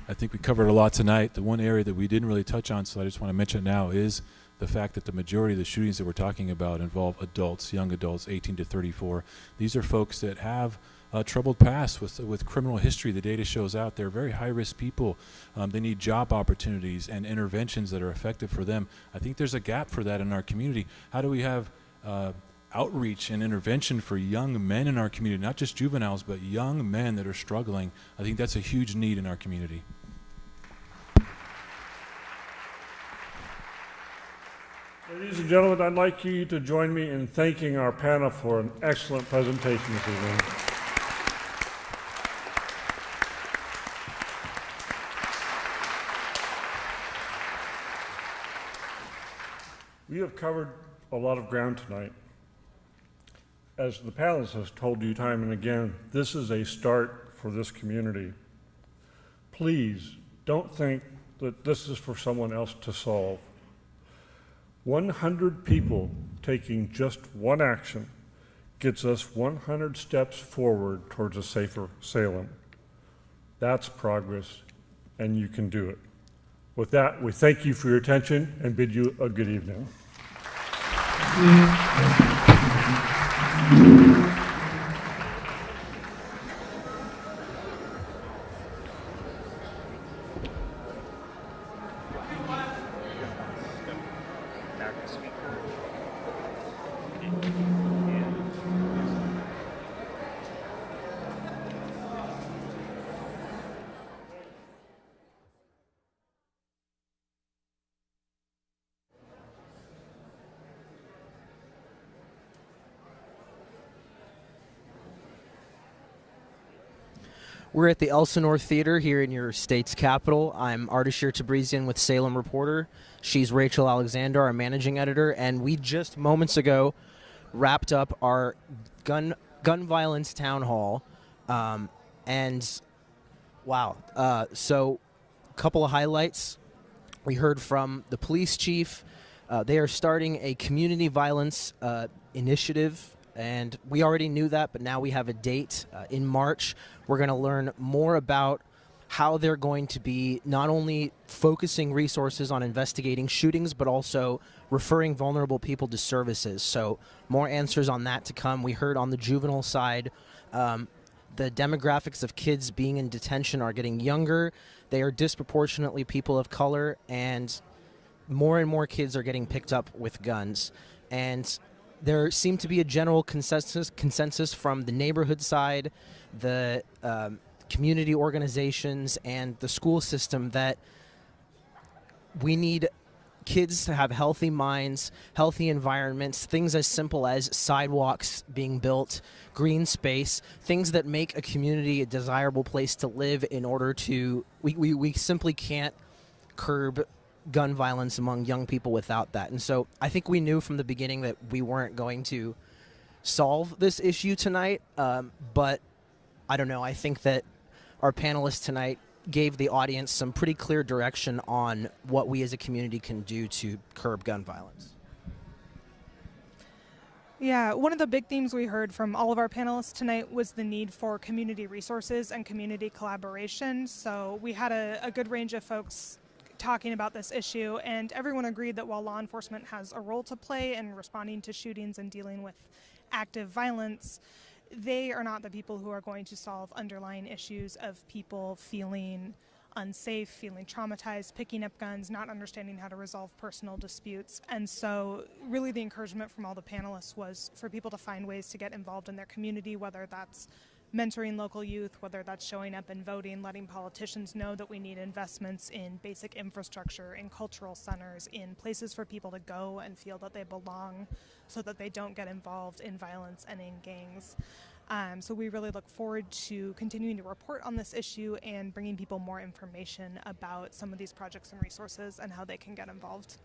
I think we covered a lot tonight. The one area that we didn't really touch on, so I just want to mention now, is the fact that the majority of the shootings that we're talking about involve adults, young adults, 18 to 34. These are folks that have a troubled past with criminal history. The data shows out they're very high-risk people. They need job opportunities and interventions that are effective for them. I think there's a gap for that in our community. How do we have outreach and intervention for young men in our community, not just juveniles, but young men that are struggling? I think that's a huge need in our community. Ladies and gentlemen, I'd like you to join me in thanking our panel for an excellent presentation this evening. We have covered a lot of ground tonight. As the panelists have told you time and again, this is a start for this community. Please don't think that this is for someone else to solve. 100 people taking just one action gets us 100 steps forward towards a safer Salem. That's progress, and you can do it. With that, we thank you for your attention and bid you a good evening. We're at the Elsinore Theater here in your state's capital. I'm Ardashir Tabrizian with Salem Reporter. She's Rachel Alexander, our managing editor, and we just moments ago wrapped up our gun violence town hall. And wow, so a couple of highlights. We heard from the police chief. They are starting a community violence initiative, and we already knew that, but now we have a date in March. We're going to learn more about how they're going to be not only focusing resources on investigating shootings, but also referring vulnerable people to services. So more answers on that to come. We heard on the juvenile side, the demographics of kids being in detention are getting younger. They are disproportionately people of color, and more kids are getting picked up with guns. And there seemed to be a general consensus from the neighborhood side, the community organizations, and the school system that we need kids to have healthy minds, healthy environments, things as simple as sidewalks being built, green space, things that make a community a desirable place to live in order to, we simply can't curb gun violence among young people without that. And so I think we knew from the beginning that we weren't going to solve this issue tonight, but I don't know, I think that our panelists tonight gave the audience some pretty clear direction on what we as a community can do to curb gun violence. Yeah, one of the big themes we heard from all of our panelists tonight was the need for community resources and community collaboration. So we had a good range of folks talking about this issue, and everyone agreed that while law enforcement has a role to play in responding to shootings and dealing with active violence, they are not the people who are going to solve underlying issues of people feeling unsafe, feeling traumatized, picking up guns, not understanding how to resolve personal disputes. And so really the encouragement from all the panelists was for people to find ways to get involved in their community, whether that's mentoring local youth, whether that's showing up and voting, letting politicians know that we need investments in basic infrastructure, in cultural centers, in places for people to go and feel that they belong so that they don't get involved in violence and in gangs. So we really look forward to continuing to report on this issue and bringing people more information about some of these projects and resources and how they can get involved.